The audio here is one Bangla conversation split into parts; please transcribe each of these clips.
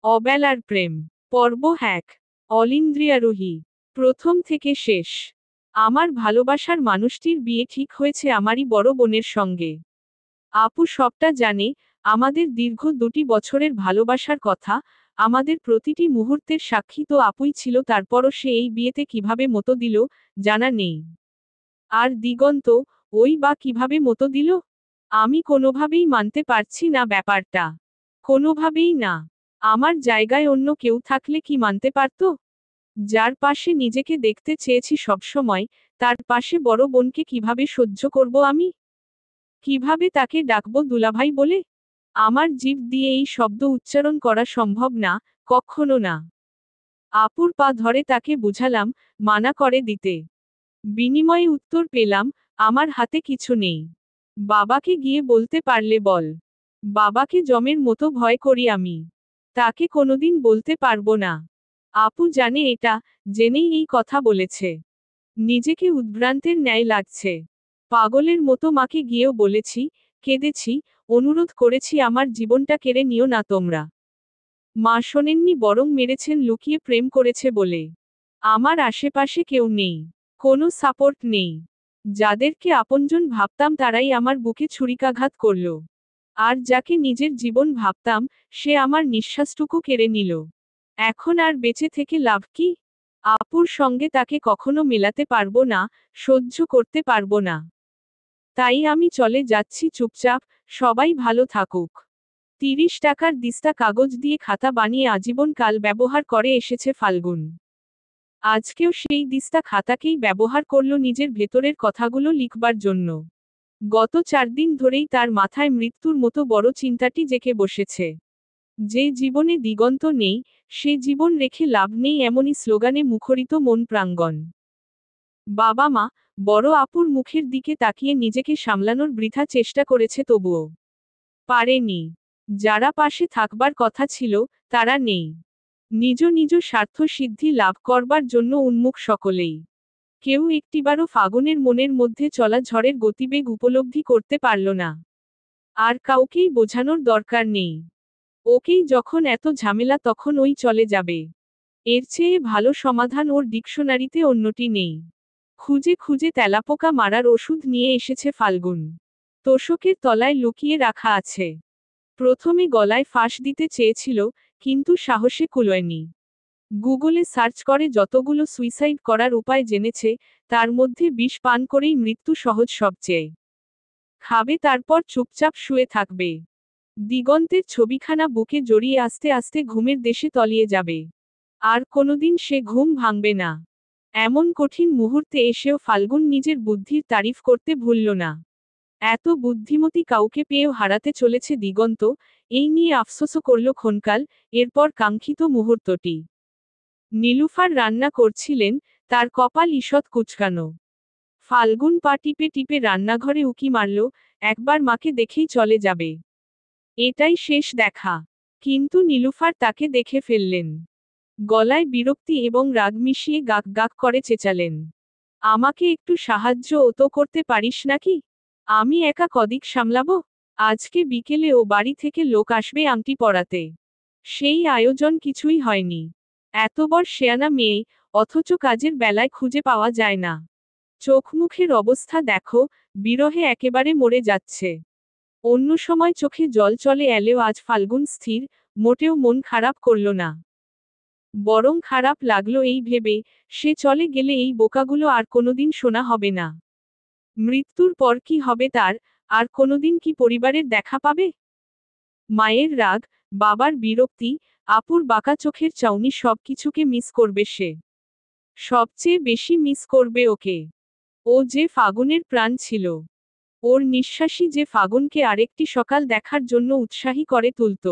অবেলার প্রেম পর্ব 1 অলিন্দ্রিয়ারোহী প্রথম থেকে শেষ। আমার ভালোবাসার মানুষটির বিয়ে ঠিক হয়েছে আমারই বড় বোনের সঙ্গে। আপু সবটা জানে, আমাদের দীর্ঘ 2 বছরের ভালোবাসার কথা, আমাদের প্রতিটি মুহূর্তের সাক্ষী তো আপুই ছিল। তারপরও সে এই বিয়েতে কিভাবে মতো দিল, জানা নেই। আর দিগন্ত, ওই বা কিভাবে মতো দিল? আমি কোনোভাবেই মানতে পারছি না ব্যাপারটা। কোনোভাবেই না। আমার জায়গায় অন্য কেউ থাকলে কি মানতে পারত? যার পাশে নিজেকে দেখতে চেয়েছি সবসময়, তার পাশে বড় বোনকে কিভাবে সহ্য করব আমি? কিভাবে তাকে ডাকবো দুলাভাই বলে? আমার জিভ দিয়ে এই শব্দ উচ্চারণ করা সম্ভব না, কক্ষনো না। আপুর পা ধরে তাকে বুঝালাম, মানা করে দিতে। বিনিময়ে উত্তর পেলাম, আমার হাতে কিছু নেই। বাবাকে গিয়ে বলতে পারলে বল। বাবাকে জমের মতো ভয় করি আমি। তাকে কোনোদিন বলতে পারবো না। আপু জানে এটা, জেনেই এই কথা বলেছে। নিজেকে উদ্ভ্রান্তের ন্যায় লাগছে। পাগলের মতো মাকে গিয়েও বলেছি, কেঁদেছি, অনুরোধ করেছি আমার জীবনটা কেড়ে নিও না তোমরা। মা শোনেননি, বরং মেরেছেন লুকিয়ে প্রেম করেছে বলে। আমার আশেপাশে কেউ নেই। কোনো সাপোর্ট নেই। যাদেরকে আপনজন ভাবতাম তারাই আমার বুকে ছুরিকাঘাত করল। আর যাকে নিজের জীবন ভাবতাম, সে আমার নিঃশ্বাসটুকু কেড়ে নিল। এখন আর বেঁচে থেকে লাভ কি? আপুর সঙ্গে তাকে কখনো মেলাতে পারবো না, সহ্য করতে পারবো না। তাই আমি চলে যাচ্ছি চুপচাপ, সবাই ভালো থাকুক। 30 টাকার দিস্তা কাগজ দিয়ে খাতা বানিয়ে আজীবন কাল ব্যবহার করে এসেছে ফাল্গুন। আজকেও সেই দিস্তা খাতাকেই ব্যবহার করল নিজের ভেতরের কথাগুলো লিখবার জন্য। গত 4 দিন ধরেই তার মাথায় মৃত্যুর মতো বড় চিন্তাটি জেঁকে বসেছে। যে জীবনে দিগন্ত নেই, সে জীবন রেখে লাভ নেই, এমনই স্লোগানে মুখরিত মন প্রাঙ্গণ। বাবা মা, বড় আপুর মুখের দিকে তাকিয়ে নিজেকে সামলানোর বৃথা চেষ্টা করেছে, তবুও পারেনি। যারা পাশে থাকবার কথা ছিল, তারা নেই। নিজ নিজ স্বার্থ সিদ্ধি লাভ করবার জন্য উন্মুখ সকলেই। কেউ একটিবারও ফাগুনের মনের মধ্যে চলা ঝড়ের গতিবেগ উপলব্ধি করতে পারল না। আর কাউকেই বোঝানোর দরকার নেই। ওকেই যখন এত ঝামেলা, তখন ওই চলে যাবে। এর চেয়ে ভালো সমাধান ওর ডিকশনারিতে অন্যটি নেই। খুঁজে খুঁজে তেলাপোকা মারার ওষুধ নিয়ে এসেছে ফাল্গুন। তোশকের তলায় লুকিয়ে রাখা আছে। প্রথমে গলায় ফাঁস দিতে চেয়েছিল, কিন্তু সাহসে কুলোয়নি। গুগলে সার্চ করে যতগুলো সুইসাইড করার উপায় জেনেছে, তার মধ্যে বিষ পান করেই মৃত্যু সহজ সবচেয়ে। খাবে, তারপর চুপচাপ শুয়ে থাকবে। দিগন্তের ছবিখানা বুকে জড়িয়ে আস্তে আস্তে ঘুমের দেশে তলিয়ে যাবে। আর কোনোদিন সে ঘুম ভাঙবে না। এমন কঠিন মুহূর্তে এসেও ফাল্গুন নিজের বুদ্ধির তারিফ করতে ভুলল না। এত বুদ্ধিমতী কাউকে পেয়েও হারাতে চলেছে দিগন্ত, এই নিয়ে আফসোসও করল ক্ষণকাল। এরপর কাঙ্ক্ষিত মুহূর্তটি। নীলুফার রান্না করছিলেন, তার কপাল ঈষৎ কুঁচকানো। ফাল্গুন পা টিপে টিপে রান্নাঘরে উকি মারল, একবার মাকে দেখেই চলে যাবে। এটাই শেষ দেখা। কিন্তু নীলুফার তাকে দেখে ফেললেন। গলায় বিরক্তি এবং রাগ মিশিয়ে গাক গাক করে চেঁচালেন, আমাকে একটু সাহায্য ও তো করতে পারিস নাকি? আমি একা কদিক সামলাবো? আজকে বিকেলে ও বাড়ি থেকে লোক আসবে আংটি পরাতে। সেই আয়োজন কিছুই হয়নি। এত বড় শেয়ানা মেয়ে, অথচ কাজের বেলায় খুঁজে পাওয়া যায় না। চোখ মুখের অবস্থা দেখো, বিরহে একেবারে মরে যাচ্ছে। অন্য সময় চোখে জল চলে এলেও আজ ফাল্গুন স্থির, মোটেও মন খারাপ করল না। বরং খারাপ লাগলো এই ভেবে, সে চলে গেলে এই বোকাগুলো আর কোনোদিন শোনা হবে না। মৃত্যুর পর কি হবে তার, আর কোনোদিন কি পরিবারের দেখা পাবে? মায়ের রাগ, বাবার বিরক্তি, আপুর বাঁকা চোখের চাউনি, সবকিছুকে মিস করবে সে। সবচেয়ে বেশি মিস করবে ওকে। ও যে ফাগুনের প্রাণ ছিল। ওর নিঃশ্বাসই যে ফাগুনকে আরেকটি সকাল দেখার জন্য উৎসাহী করে তুলত।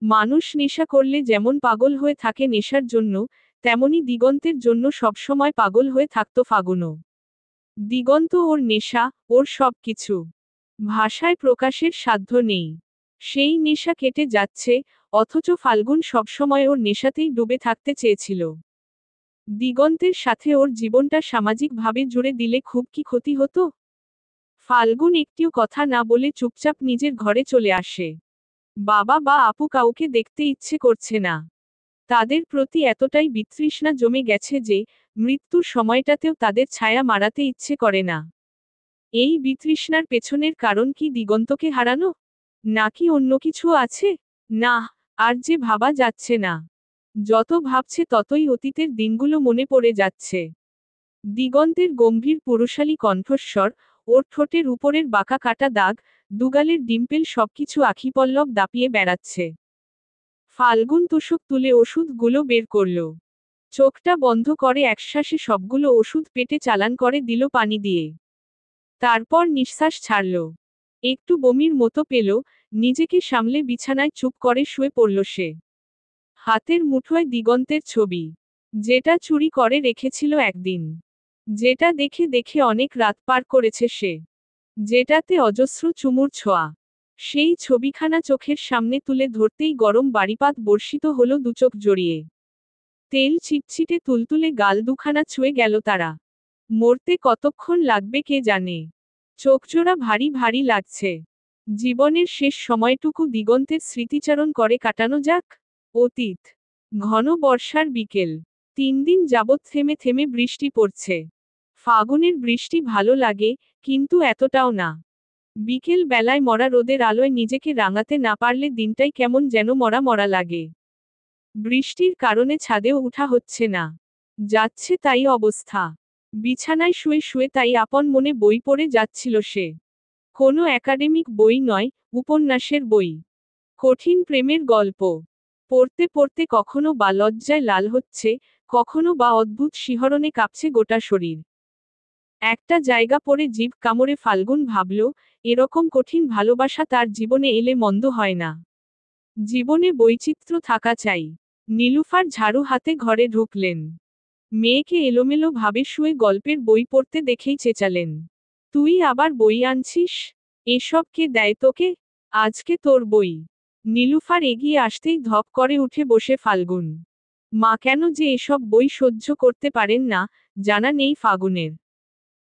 মানুষ নেশা করলে যেমন পাগল হয়ে থাকে নেশার জন্য, তেমনি দিগন্তের জন্য সবসময় পাগল হয়ে থাকত ফাগুনও। দিগন্ত ওর নেশা, ওর সব কিছু। ভাষায় প্রকাশের সাধ্য নেই। সেই নেশা কেটে যাচ্ছে, অথচ ফাল্গুন সবসময় ওর নেশাতেই ডুবে থাকতে চেয়েছিল। দিগন্তের সাথে ওর জীবনটা সামাজিকভাবে জুড়ে দিলে খুব কি ক্ষতি হতো? ফাল্গুন একটিও কথা না বলে চুপচাপ নিজের ঘরে চলে আসে। বাবা বা আপু কাউকে দেখতে ইচ্ছে করছে না। তাদের প্রতি এতটাই বিতৃষ্ণা জমে গেছে যে মৃত্যুর সময়টাতেও তাদের ছায়া মারাতে ইচ্ছে করে না। এই বিতৃষ্ণার পেছনের কারণ কি দিগন্তকে হারানো? নাকি অন্য কিছু আছে? না, আর যে ভাবা যাচ্ছে না। যত ভাবছে ততই অতীতের দিনগুলো মনে পড়ে যাচ্ছে। দিগন্তের গম্ভীর পুরুষালী কণ্ঠস্বর, ওর ঠোঁটের উপরের বাঁকা কাটা দাগ, দুগালের ডিম্পেল সবকিছু আখিপল্লব দাপিয়ে বেড়াচ্ছে। ফাল্গুন তোষক তুলে ওষুধগুলো বের করল। চোখটা বন্ধ করে একশ্বাসে সবগুলো ওষুধ পেটে চালান করে দিল পানি দিয়ে। তারপর নিঃশ্বাস ছাড়ল। একটু বমির মতো পেল, নিজেকে সামলে বিছানায় চুপ করে শুয়ে পড়ল সে। হাতের মুঠোয় দিগন্তের ছবি, যেটা চুরি করে রেখেছিল একদিন, যেটা দেখে দেখে অনেক রাত পার করেছে সে, যেটাতে অজস্র চুমুর ছোঁয়া। সেই ছবিখানা চোখের সামনে তুলে ধরতেই গরম বাড়িপাত বর্ষিত হলো দুচোখ জড়িয়ে। তেল চিটচিটে তুলতুলে গাল দুখানা ছুঁয়ে গেল তারা। মরতে কতক্ষণ লাগবে কে জানে। চোখজোড়া ভারী ভারী লাগছে। জীবনের শেষ সময়টুকু দিগন্তের স্মৃতিচারণ করে কাটানো যাক। অতীত। ঘন বর্ষার বিকেল। 3 দিন যাবৎ থেমে থেমে বৃষ্টি পড়ছে। ফাগুনের বৃষ্টি ভালো লাগে, কিন্তু এতটাও না। বিকেল বেলায় মরা রোদের আলোয় নিজেকে রাঙাতে না পারলে দিনটাই কেমন যেন মরা মরা লাগে। বৃষ্টির কারণে ছাদেও উঠা হচ্ছে না। যাচ্ছে তাই অবস্থা। বিছানায় শুয়ে শুয়ে তাই আপন মনে বই পড়ে যাচ্ছিল সে। কোনো একাডেমিক বই নয়, উপন্যাসের বই। কঠিন প্রেমের গল্প। পড়তে পড়তে কখনো বা লজ্জায় লাল হচ্ছে, কখনো বা অদ্ভুত শিহরণে কাঁপছে গোটা শরীর। একটা জায়গা পড়ে জিভ কামড়ে ফাল্গুন ভাবল, এরকম কঠিন ভালোবাসা তার জীবনে এলে মন্দ হয় না। জীবনে বৈচিত্র্য থাকা চাই। নীলুফার ঝাড়ু হাতে ঘরে ঢুকলেন। মেয়েকে এলোমেলো ভাবে শুয়ে গল্পের বই পড়তে দেখেই চেঁচালেন, তুই আবার বই আনছিস? এসব কে দেয় তোকে? আজকে তোর বই। নীলুফার এগিয়ে আসতেই ধপ করে উঠে বসে ফাল্গুন। মা কেন যে এসব বই সহ্য করতে পারেন না, জানা নেই ফাগুনের।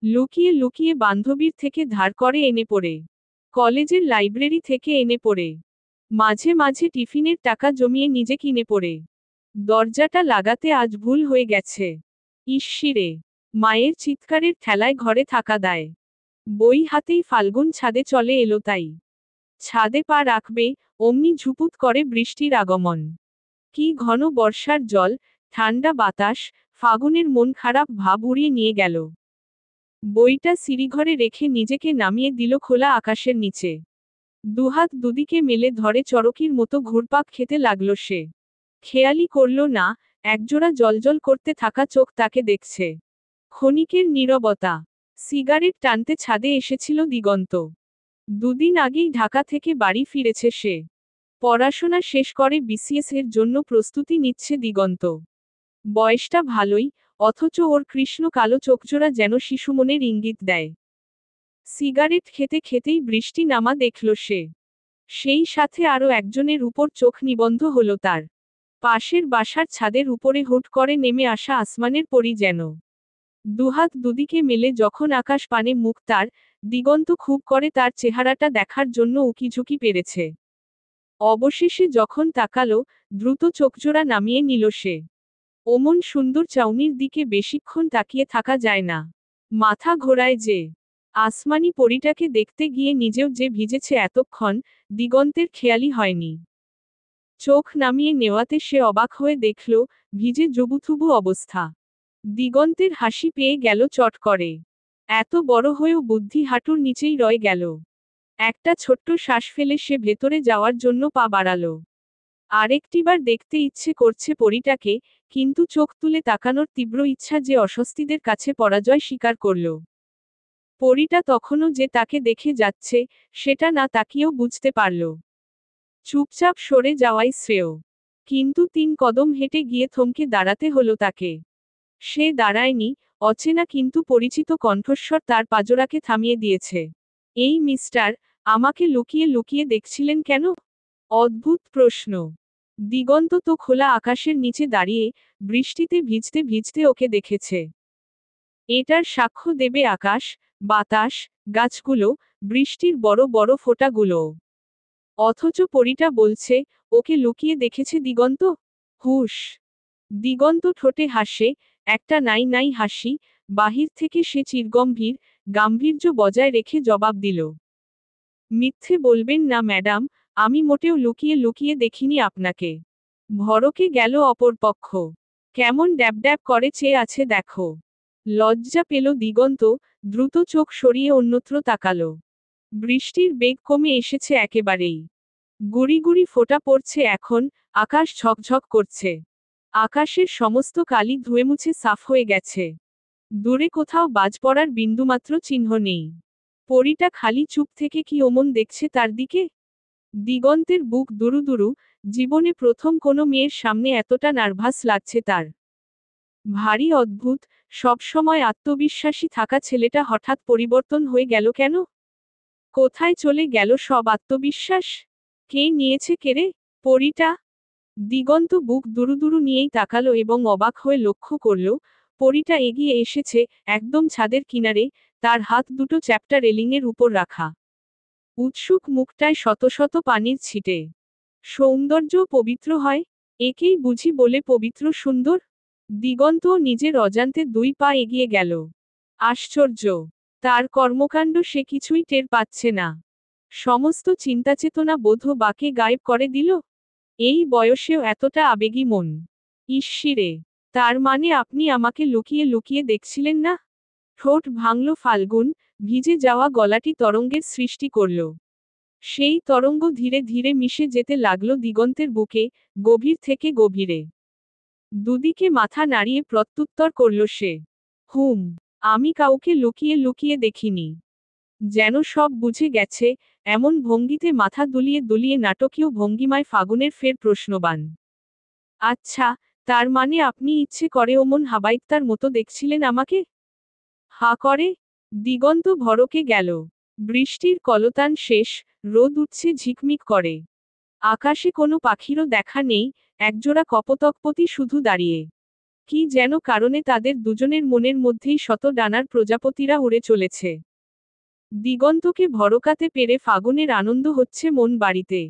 লুকিয়ে লুকিয়ে বান্ধবীর থেকে ধার করে এনে পড়ে, কলেজের লাইব্রেরি থেকে এনে পড়ে, মাঝে মাঝে টিফিনের টাকা জমিয়ে নিজে কিনে পড়ে। দরজাটা লাগাতে আজ ভুল হয়ে গেছে। ইস্সিরে। মায়ের চিৎকারের ঠেলায় ঘরে থাকা দায়। বই হাতেই ফাল্গুন ছাদে চলে এলো তাই। ছাদে পা রাখবে, অমনি ঝুপুত করে বৃষ্টির আগমন। কি ঘন বর্ষার জল, ঠান্ডা বাতাস, ফাগুনের মন খারাপ ভাব উড়িয়ে নিয়ে গেল। বইটা সিঁড়িঘরে রেখে নিজেকে নামিয়ে দিল খোলা আকাশের নিচে। দুহাত দুদিকে মেলে ধরে চরকির মতো ঘুরপাক খেতে লাগল সে। খেয়ালই করল না, একজোড়া জলজল করতে থাকা চোখ তাকে দেখছে। ক্ষণিকের নীরবতা। সিগারেট টানতে ছাদে এসেছিল দিগন্ত। 2 দিন আগেই ঢাকা থেকে বাড়ি ফিরেছে সে। পড়াশোনা শেষ করে বিসিএস এর জন্য প্রস্তুতি নিচ্ছে দিগন্ত। বয়সটা ভালোই, অথচ ওর কৃষ্ণ কালো চোখজোড়া যেন শিশুমনের ইঙ্গিত দেয়। সিগারেট খেতে খেতেই বৃষ্টি নামা দেখল সে। সেই সাথে আরও একজনের উপর চোখ নিবন্ধ হলো তার। পাশের বাসার ছাদের উপরে হুট করে নেমে আসা আসমানের পরি যেন। দুহাত দুদিকে মেলে যখন আকাশ পানে মুখ তার, দিগন্ত খুব করে তার চেহারাটা দেখার জন্য উকিঝুঁকি পেরেছে। অবশেষে যখন তাকালো, দ্রুত চোখজোড়া নামিয়ে নিল সে। অমন সুন্দর চাউনির দিকে বেশিক্ষণ তাকিয়ে থাকা যায় না। মাথা ঘোরায় যে। আসমানি পরীটাকে দেখতে গিয়ে নিজেও যে ভিজেছে এতক্ষণ, দিগন্তের খেয়ালই হয়নি। চোখ নামিয়ে নেওয়াতে সে অবাক হয়ে দেখল, ভিজে জুবুথুবু অবস্থা। দিগন্তের হাসি পেয়ে গেল চট করে। এত বড় হয়েও বুদ্ধি হাঁটুর নিচেই রয়ে গেল। একটা ছোট্ট শ্বাস ফেলে সে ভেতরে যাওয়ার জন্য পা বাড়ালো। আরেকটিবার দেখতে ইচ্ছে করছে পরীটাকে, কিন্তু চোখ তুলে তাকানোর তীব্র ইচ্ছা যে অস্বস্তিদের কাছে পরাজয় স্বীকার করল। পরীটা তখনও যে তাকে দেখে যাচ্ছে, সেটা না তাকিয়েও বুঝতে পারল। চুপচাপ সরে যাওয়াই শ্রেয়। কিন্তু 3 কদম হেঁটে গিয়ে থমকে দাঁড়াতে হলো তাকে। সে দাঁড়ায়নি, অচেনা কিন্তু পরিচিত কণ্ঠস্বর তার পাজরাকে থামিয়ে দিয়েছে। এই মিস্টার, আমাকে লুকিয়ে লুকিয়ে দেখছিলেন কেন? অদ্ভুত প্রশ্ন। দিগন্ত তো খোলা আকাশের নিচে দাঁড়িয়ে, বৃষ্টিতে ভিজতে ভিজতে ওকে দেখেছে। এটার সাক্ষ্য দেবে আকাশ, বাতাস, গাছগুলো, বৃষ্টির বড় বড় ফোঁটাগুলোও। অথচ পরীটা বলছে, ওকে লুকিয়ে দেখেছে দিগন্ত। হুশ। দিগন্ত ঠোঁটে হাসে, একটা নাই নাই হাসি, বাহির থেকে সে চিরগম্ভীর, গাম্ভীর্য বজায় রেখে জবাব দিল। মিথ্যে বলবেন না ম্যাডাম, আমি মোটেও লুকিয়ে লুকিয়ে দেখিনি আপনাকে। ভড়কে গেল অপর পক্ষ। কেমন ড্যাব করে চেয়ে আছে দেখো। লজ্জা পেল দিগন্ত, দ্রুত চোখ সরিয়ে অন্যত্র তাকালো। বৃষ্টির বেগ কমে এসেছে একেবারেই। গুড়ি গুড়ি ফোঁটা পড়ছে এখন, আকাশ ঝকঝক করছে। আকাশের সমস্ত কালি ধুয়ে মুছে সাফ হয়ে গেছে। দূরে কোথাও বাজ পড়ার বিন্দুমাত্র চিহ্ন নেই। পরীটা খালি চুপ থেকে কি অমন দেখছে তার দিকে। দিগন্তের বুক দুরু দুরু, জীবনে প্রথম কোনো মেয়ের সামনে এতটা নার্ভাস লাগছে তার। ভারী অদ্ভুত, সবসময় আত্মবিশ্বাসী থাকা ছেলেটা হঠাৎ পরিবর্তন হয়ে গেল কেন? কোথায় চলে গেল সব আত্মবিশ্বাস? কে নিয়েছে কেড়ে? পরীটা? দিগন্ত বুক দুরুদুরু নিয়েই তাকালো এবং অবাক হয়ে লক্ষ্য করল, পরীটা এগিয়ে এসেছে, একদম ছাদের কিনারে, তার হাত দুটো চ্যাপ্টা রেলিংয়ের উপর রাখা। উৎসুক মুখটায় শত শত পানির ছিটে। সৌন্দর্য পবিত্র হয়, একেই বুঝি বলে পবিত্র সুন্দর? দিগন্ত নিজের অজান্তে 2 পা এগিয়ে গেল। আশ্চর্য! তার কর্মকাণ্ড সে কিছুই টের পাচ্ছে না। সমস্ত চিন্তাচেতনা বোধ বাকে গায়েব করে দিল। এই বয়সেও এতটা আবেগী মন! ইশ্বিরে! তার মানে আপনি আমাকে লুকিয়ে লুকিয়ে দেখছিলেন না? ঠোঁট ভাঙল ফাল্গুন, ভিজে যাওয়া গলাটি তরঙ্গের সৃষ্টি করল। সেই তরঙ্গ ধীরে ধীরে মিশে যেতে লাগল দিগন্তের বুকে, গভীর থেকে গভীরে। দুদিকে মাথা নাড়িয়ে প্রত্যুত্তর করল সে। হুম, আমি কাউকে লুকিয়ে লুকিয়ে দেখিনি। যেন সব বুঝে গেছে, এমন ভঙ্গিতে মাথা দুলিয়ে দুলিয়ে নাটকীয় ভঙ্গিমায় ফাগুনের ফের প্রশ্নবান। আচ্ছা, তার মানে আপনি ইচ্ছে করে অমন হাবাইত্তার মতো দেখছিলেন আমাকে? হা করে? দিগন্ত ভড়কে গেল। বৃষ্টির কলতান শেষ, রোদ উঠছে ঝিকমিক করে। আকাশে কোনো পাখিরও দেখা নেই, একজোড়া কপোতকপতি শুধু দাঁড়িয়ে। কি যেন কারণে তাদের দুজনের মনের মধ্যেই শত ডানার প্রজাপতিরা উড়ে চলেছে। দিগন্তকে ভড়কাতে পেরে ফাগুনের আনন্দ হচ্ছে মন বাড়িতে।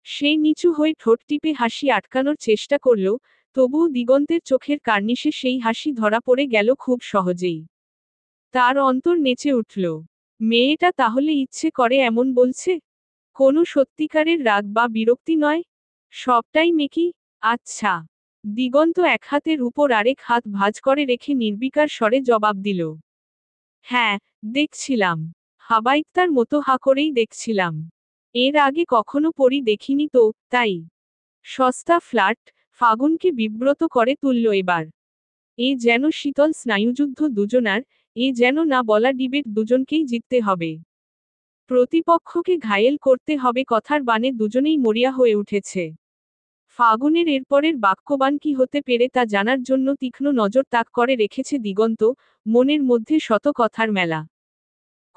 সে নিচু হয়ে ঠোঁট টিপে হাসি আটকানোর চেষ্টা করল, তবুও দিগন্তের চোখের কার্নিশে সেই হাসি ধরা পড়ে গেল খুব সহজেই। তার অন্তর নেচে উঠল। মেয়েটা তাহলে ইচ্ছে করে এমন বলছে? কোনো সত্যিকারের রাগ বা বিরক্তি নয়? সবটাই মেকি? আচ্ছা। দিগন্ত এক হাতের উপর আরেক হাত ভাঁজ করে রেখে নির্বিকার স্বরে জবাব দিল। হ্যাঁ, দেখছিলাম। হাবাইত্তার মতো হা করেই দেখছিলাম। এর আগে কখনো পরী দেখিনি তো, তাই। সস্তা ফ্ল্যাট, ফাগুনকে বিব্রত করে তুলল এবার। এ যেন শীতল স্নায়ুযুদ্ধ দুজনার, এ যেন না বলা ডিবেট দুজনকেই জিততে হবে। প্রতিপক্ষকে ঘায়েল করতে হবে কথার বানে দুজনেই মরিয়া হয়ে উঠেছে। ফাগুনের এরপরের বাক্যবান কি হতে পেরে তা জানার জন্য তীক্ষ্ণ নজর তাক করে রেখেছে দিগন্ত, মনের মধ্যে শত কথার মেলা।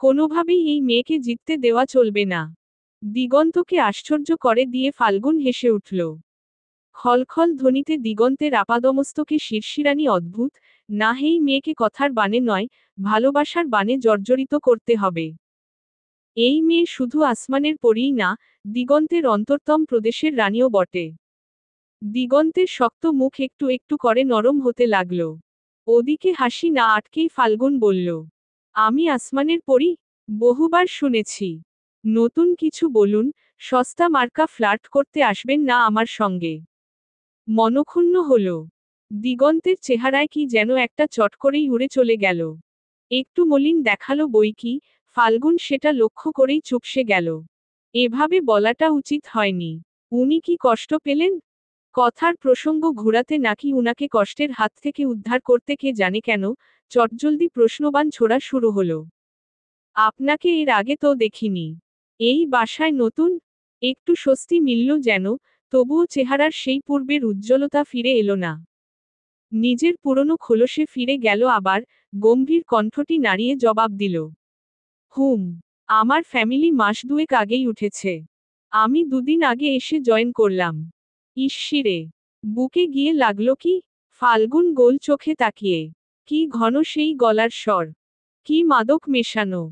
কোনোভাবেই এই মেয়েকে জিততে দেওয়া চলবে না। দিগন্তকে আশ্চর্য করে দিয়ে ফাল্গুন হেসে উঠল। খলখল ধ্বনিতে দিগন্তের আপাদমস্তকে শিরশিরানি অদ্ভুত, না হেই মেয়েকে কথার বানে নয়, ভালোবাসার বানে জর্জরিত করতে হবে। এই মেয়ে শুধু আসমানের পরীই না, দিগন্তের অন্তরতম প্রদেশের রানীও বটে। দিগন্তের শক্ত মুখ একটু একটু করে নরম হতে লাগল। ওদিকে হাসি না আটকেই ফাল্গুন বলল, আমি আসমানের পরী? বহুবার শুনেছি। নতুন কিছু বলুন, সস্তা মার্কা ফ্লার্ট করতে আসবেন না আমার সঙ্গে। মনক্ষুণ্ণ হল। দিগন্তের চেহারায় কি যেন একটা চট করেই উড়ে চলে গেল। একটু মলিন দেখালো বই কি, ফাল্গুন সেটা লক্ষ্য করেই চুপসে গেল। এভাবে বলাটা উচিত হয়নি। উনি কি কষ্ট পেলেন? কথার প্রসঙ্গ ঘুরাতে নাকি উনাকে কষ্টের হাত থেকে উদ্ধার করতে কে জানে কেন, চটজলদি প্রশ্নবাণ ছোড়া শুরু হলো। আপনাকে এর আগে তো দেখিনি। এই বাসায় নতুন? একটু স্বস্তি মিলল যেন, তবুও চেহারার সেই পূর্বের উজ্জ্বলতা ফিরে এলো না। নিজের পুরনো খোলসে ফিরে গেল আবার, গম্ভীর কণ্ঠটি নাড়িয়ে জবাব দিল। হুম, আমার ফ্যামিলি মাস দুয়েক আগেই উঠেছে। আমি দুদিন আগে এসে জয়েন করলাম। ইশ্বিরে! বুকে গিয়ে লাগলো কি? ফাল্গুন গোল চোখে তাকিয়ে। কি ঘন সেই গলার স্বর! কি মাদক মেশানো!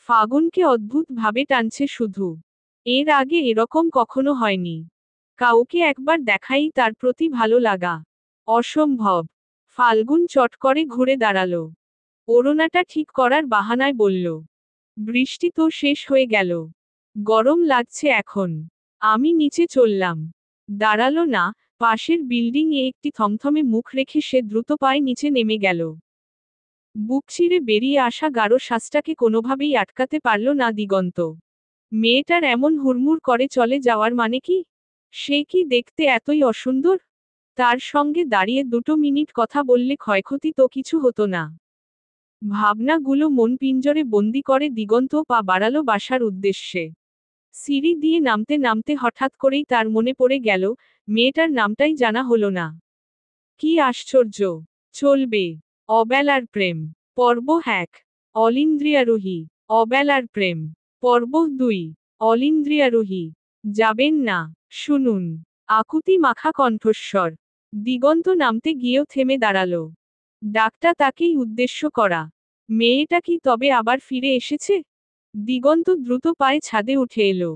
ফাগুনকে অদ্ভুত ভাবে টানছে শুধু। এর আগে এরকম কখনো হয়নি। কাউকে একবার দেখাই তার প্রতি ভালো লাগা অসম্ভব। ফাল্গুন চট করে ঘুরে দাঁড়ালো। ওড়নাটা ঠিক করার বাহানায় বলল, বৃষ্টি তো শেষ হয়ে গেল, গরম লাগছে এখন। আমি নিচে চললাম। দাঁড়ালো না, পাশের বিল্ডিং এ একটি থমথমে মুখ রেখে সে দ্রুত পায়ে নিচে নেমে গেল। বুক চিরে বেরিয়ে আসা গাঢ় শ্বাসটাকে কোনোভাবেই আটকাতে পারল না দিগন্ত। মেয়েটার এমন হুড়মুড় করে চলে যাওয়ার মানে কি? সে কি দেখতে এতই অসুন্দর? তার সঙ্গে দাঁড়িয়ে 2 মিনিট কথা বললে ক্ষয়ক্ষতি তো কিছু হতো না। ভাবনাগুলো মন পিঞ্জরে বন্দি করে দিগন্ত পা বাড়ালো বাসার উদ্দেশ্যে। সিঁড়ি দিয়ে নামতে নামতে হঠাৎ করেই তার মনে পড়ে গেল, মেয়েটার নামটাই জানা হলো না। কি আশ্চর্য! চলবে। অবেলার প্রেম। পর্ব 1। অলিন্দ্রিয়ারোহী। অবেলার প্রেম। পর্ব 2। অলিন্দ্রিয়ারোহী। যাবেন না? শুনুন। আকুতি মাখা কণ্ঠস্বর। দিগন্ত নামতে গিয়েও থেমে দাঁড়ালো। ডাকটা তাকেই উদ্দেশ্য করা। মেয়েটা কি তবে আবার ফিরে এসেছে? দিগন্ত দ্রুত পায়ে ছাদে উঠে এলো।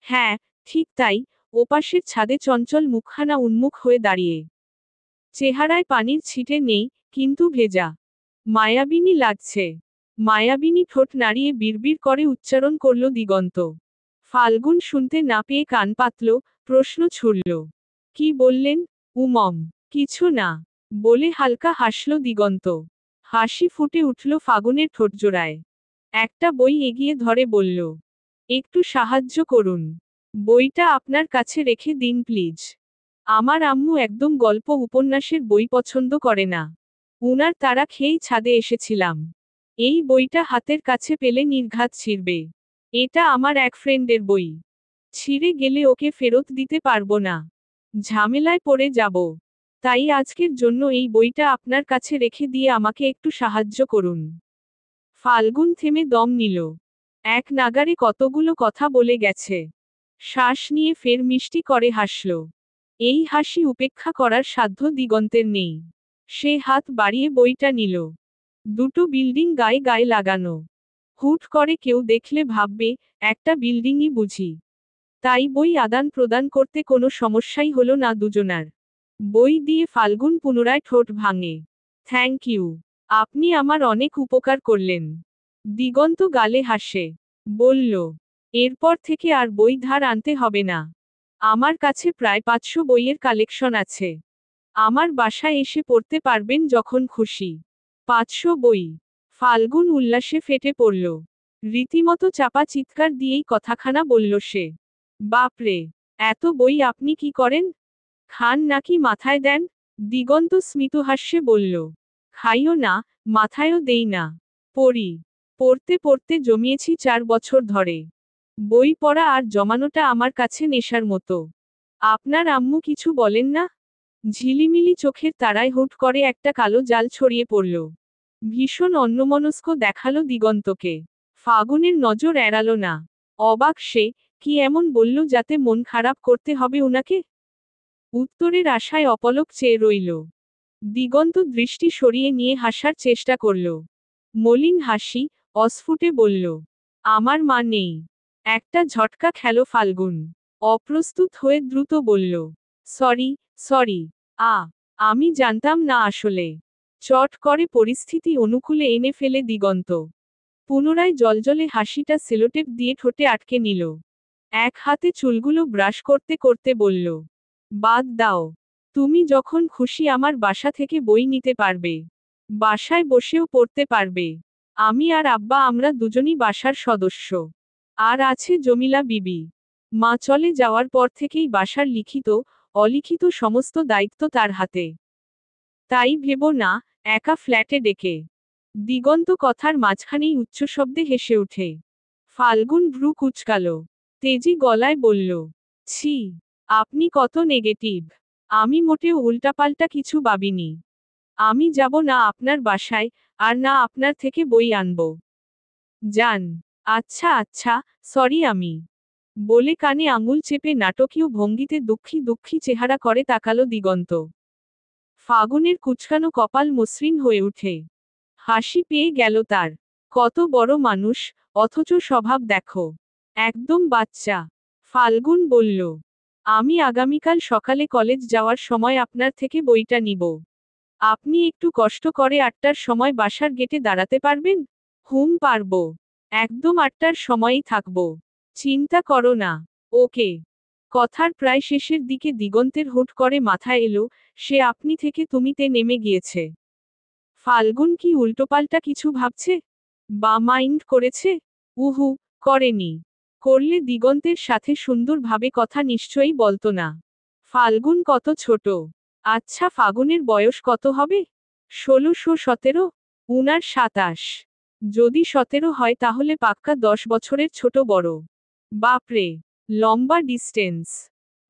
হ্যাঁ, ঠিক তাই, ওপাশের ছাদে চঞ্চল মুখখানা উন্মুখ হয়ে দাঁড়িয়ে। চেহারায় পানির ছিটে নেই, কিন্তু ভেজা। মায়াবিনী লাগছে। মায়াবিনী ঠোঁট নাড়িয়ে বিড়বিড় করে উচ্চারণ করল দিগন্ত। ফাল্গুন শুনতে না পেয়ে কান পাতল, প্রশ্ন ছুড়ল। কি বললেন? উমম। কিছু না। বলে হালকা হাসল দিগন্ত। হাসি ফুটে উঠল ফাগুনের ঠোঁটজোড়ায়। একটা বই এগিয়ে ধরে বলল, একটু সাহায্য করুন। বইটা আপনার কাছে রেখে দিন প্লিজ। আমার আম্মু একদম গল্প উপন্যাসের বই পছন্দ করে না। উনার তাড়া খেয়েই ছাদে এসেছিলাম। এই বইটা হাতের কাছে পেলে নির্ঘাত ছিঁড়বে। এটা আমার এক ফ্রেন্ডের বই। ছিঁড়ে গেলে ওকে ফেরত দিতে পারবো না। ঝামেলায় পড়ে যাব। তাই আজকের জন্য এই বইটা আপনার কাছে রেখে দিয়ে আমাকে একটু সাহায্য করুন। ফাল্গুন থেমে দম নিল। এক নাগারে কতগুলো কথা বলে গেছে। শ্বাস নিয়ে ফের মিষ্টি করে হাসল। এই হাসি উপেক্ষা করার সাধ্য দিগন্তের নেই। সে হাত বাড়িয়ে বইটা নিল। 2 বিল্ডিং গায়ে গায়ে লাগানো। হুট করে কেউ দেখলে ভাববে, একটা বিল্ডিংই বুঝি। তাই বই আদান প্রদান করতে কোনো সমস্যাই হলো না দুজনার। বই দিয়ে ফাল্গুন পুনরায় ঠোঁট ভাঙে। Thank you. আপনি আমার অনেক উপকার করলেন। দিগন্ত গালে হাসে। বলল, এরপর থেকে আর বই ধার আনতে হবে না। আমার কাছে প্রায় 500 বইয়ের কালেকশন আছে। আমার বাসায় এসে পড়তে পারবেন যখন খুশি। 500 বই। ফাল্গুন উল্লাসে ফেটে পড়ল। রীতিমতো চাপা চিৎকার দিয়েই কথাখানা বলল সে। বাপরে! এত বই আপনি কি করেন? খান নাকি মাথায় দেন? দিগন্ত স্মিতহাস্যে বলল, খাইও না, মাথায়ও দেই না। পড়ি। পড়তে পড়তে জমিয়েছি 4 বছর ধরে। বই পড়া আর জমানোটা আমার কাছে নেশার মতো। আপনার আম্মু কিছু বলেন না? ঝিলিমিলি চোখের তারায় হুট করে একটা কালো জাল ছড়িয়ে পড়ল। ভীষণ অন্যমনস্ক দেখালো দিগন্তকে। ফাগুনের নজর এড়ালো না। অবাক সে, কি এমন বলল যাতে মন খারাপ করতে হবে উনাকে? উত্তরের আশায় অপলক চেয়ে রইল। দিগন্ত দৃষ্টি সরিয়ে নিয়ে হাসার চেষ্টা করল। মলিন হাসি, অস্ফুটে বলল, আমার মা নেই। একটা ঝটকা খেল ফাল্গুন। অপ্রস্তুত হয়ে দ্রুত বলল, সরি, সরি। আমি জানতাম না আসলে। চট করে পরিস্থিতি অনুকূলে এনে ফেলে দিগন্ত। পুনরায় জলজলে হাসিটা সেলোটেপ দিয়ে ঠোঁটে আটকে নিল। এক হাতে চুলগুলো ব্রাশ করতে করতে বলল, বাদ দাও। তুমি যখন খুশি আমার বাসা থেকে বই নিতে পারবে। বাসায় বসেও পড়তে পারবে। আমি আর আব্বা আমরা দুজনই বাসার সদস্য। আর আছে জমিলা বিবি। মা চলে যাওয়ার পর থেকেই বাসার লিখিত, অলিখিত সমস্ত দায়িত্ব তার হাতে। তাই ভেবো না, একা ফ্ল্যাটে ডেকে। দিগন্ত কথার মাঝখানেই উচ্চশব্দে হেসে ওঠে। ফাল্গুন ভ্রু কুঁচকাল। তেজি গলায় বলল, ছি, আপনি কত নেগেটিভ। আমি মোটেও উল্টাপাল্টা কিছু ভাবিনি। আমি যাব না আপনার বাসায়, আর না আপনার থেকে বই আনব। যান। আচ্ছা আচ্ছা, সরি আমি। বলে কানে আঙুল চেপে নাটকীয় ভঙ্গিতে দুঃখী দুঃখী চেহারা করে তাকালো দিগন্ত। ফাগুনের কুচকানো কপাল মসৃণ হয়ে উঠে। হাসি পেয়ে গেল তার। কত বড় মানুষ, অথচ স্বভাব দেখো। একদম বাচ্চা। ফাল্গুন বলল, আমি আগামীকাল সকালে কলেজ যাওয়ার সময় আপনার থেকে বইটা নিব। আপনি একটু কষ্ট করে 8টার সময় বাসার গেটে দাঁড়াতে পারবেন? হুম, পারব। একদম 8টার সময়ই থাকব। চিন্তা করো না। ওকে। কথার প্রায় শেষের দিকে দিগন্তের হুট করে মাথায় এলো, সে আপনি থেকে তুমিতে নেমে গিয়েছে। ফাল্গুন কি উল্টোপাল্টা কিছু ভাবছে? বা মাইন্ড করেছে? উহু, করেনি। করলে দিগন্তের সাথে সুন্দরভাবে কথা নিশ্চয়ই বলতো না। ফাল্গুন কত ছোট। আচ্ছা, ফাগুনের বয়স কত হবে? 1617? উনার 27। যদি 17 হয় তাহলে পাক্কা 10 বছরের ছোট বড়। বাপরে, লম্বা ডিস্টেন্স।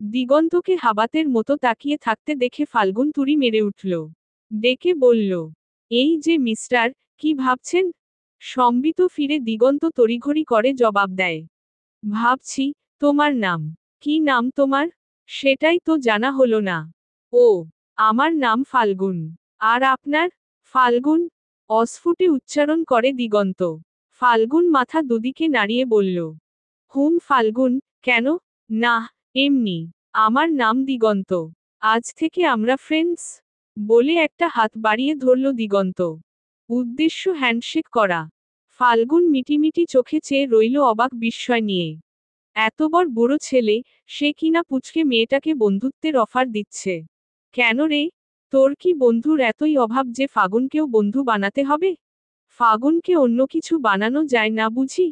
দিগন্তকে হাবাতের মতো তাকিয়ে থাকতে দেখে ফাল্গুন তুড়ি মেরে উঠল। ডেকে বলল, এই যে মিস্টার, কি ভাবছেন? সম্বিত ফিরে দিগন্ত তড়িঘড়ি করে জবাব দেয়, ভাবছি, তোমার নাম। কি নাম তোমার? সেটাই তো জানা হলো না। ও, আমার নাম ফাল্গুন। আর আপনার? ফাল্গুন, অস্ফুটে উচ্চারণ করে দিগন্ত। ফাল্গুন মাথা দুদিকে নাড়িয়ে বলল, হুম ফাল্গুন, কেন? না, এমনি। আমার নাম দিগন্ত। আজ থেকে আমরা ফ্রেন্ডস। বলে একটা হাত বাড়িয়ে ধরল দিগন্ত। উদ্দেশ্য হ্যান্ডশেক করা। ফাল্গুন মিটিমিটি চোখে চেয়ে রইল অবাক বিস্ময় নিয়ে। এত বড় বুড়ো ছেলে, সে কিনা পুচকে মেয়েটাকে বন্ধুত্বের অফার দিচ্ছে। কেন রে? তোর কি বন্ধুর এতই অভাব যে ফাগুনকেও বন্ধু বানাতে হবে? ফাগুনকে অন্য কিছু বানানো যায় না বুঝি?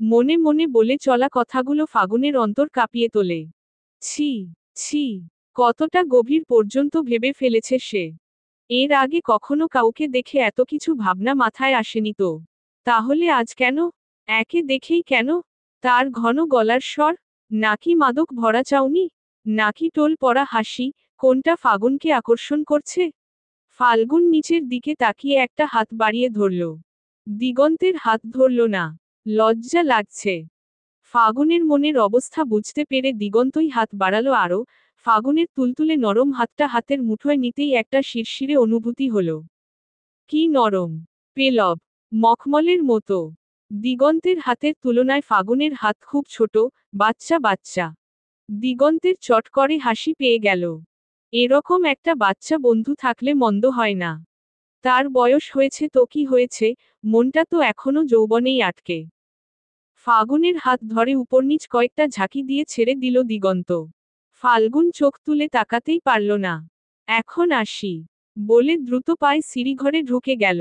মনে মনে বলে চলা কথাগুলো ফাগুনের অন্তর কাঁপিয়ে তোলে। ছি, ছি, কতটা গভীর পর্যন্ত ভেবে ফেলেছে সে। এর আগে কখনো কাউকে দেখে এত কিছু ভাবনা মাথায় আসেনি তো। তাহলে আজ কেন? একে দেখেই কেন? তার ঘন গলার স্বর? নাকি মাদক ভরা চাউনি? নাকি টোল পড়া হাসি? কোনটা ফাগুনকে আকর্ষণ করছে? ফাল্গুন নিচের দিকে তাকিয়ে একটা হাত বাড়িয়ে ধরল। দিগন্তের হাত ধরল না। লজ্জা লাগছে। ফাগুনের মনের অবস্থা বুঝতে পেরে দিগন্তই হাত বাড়ালো আরো। ফাগুনের তুলতুলে নরম হাতটা হাতের মুঠোয় নিতেই একটা শিরশিরে অনুভূতি হলো। কি নরম! পেলব! মখমলের মতো। দিগন্তের হাতের তুলনায় ফাগুনের হাত খুব ছোট, বাচ্চা বাচ্চা। দিগন্তের চট করে হাসি পেয়ে গেল। এরকম একটা বাচ্চা বন্ধু থাকলে মন্দ হয় না। তার বয়স হয়েছে তো কি হয়েছে, মনটা তো এখনো যৌবনেই আটকে। ফাগুনের হাত ধরে উপরনিচ কয়েকটা ঝাঁকি দিয়ে ছেড়ে দিল দিগন্ত। ফাল্গুন চোখ তুলে তাকাতেই পারল না। এখন আসি। বলে দ্রুত পায়ে সিঁড়িঘরে ঢুকে গেল।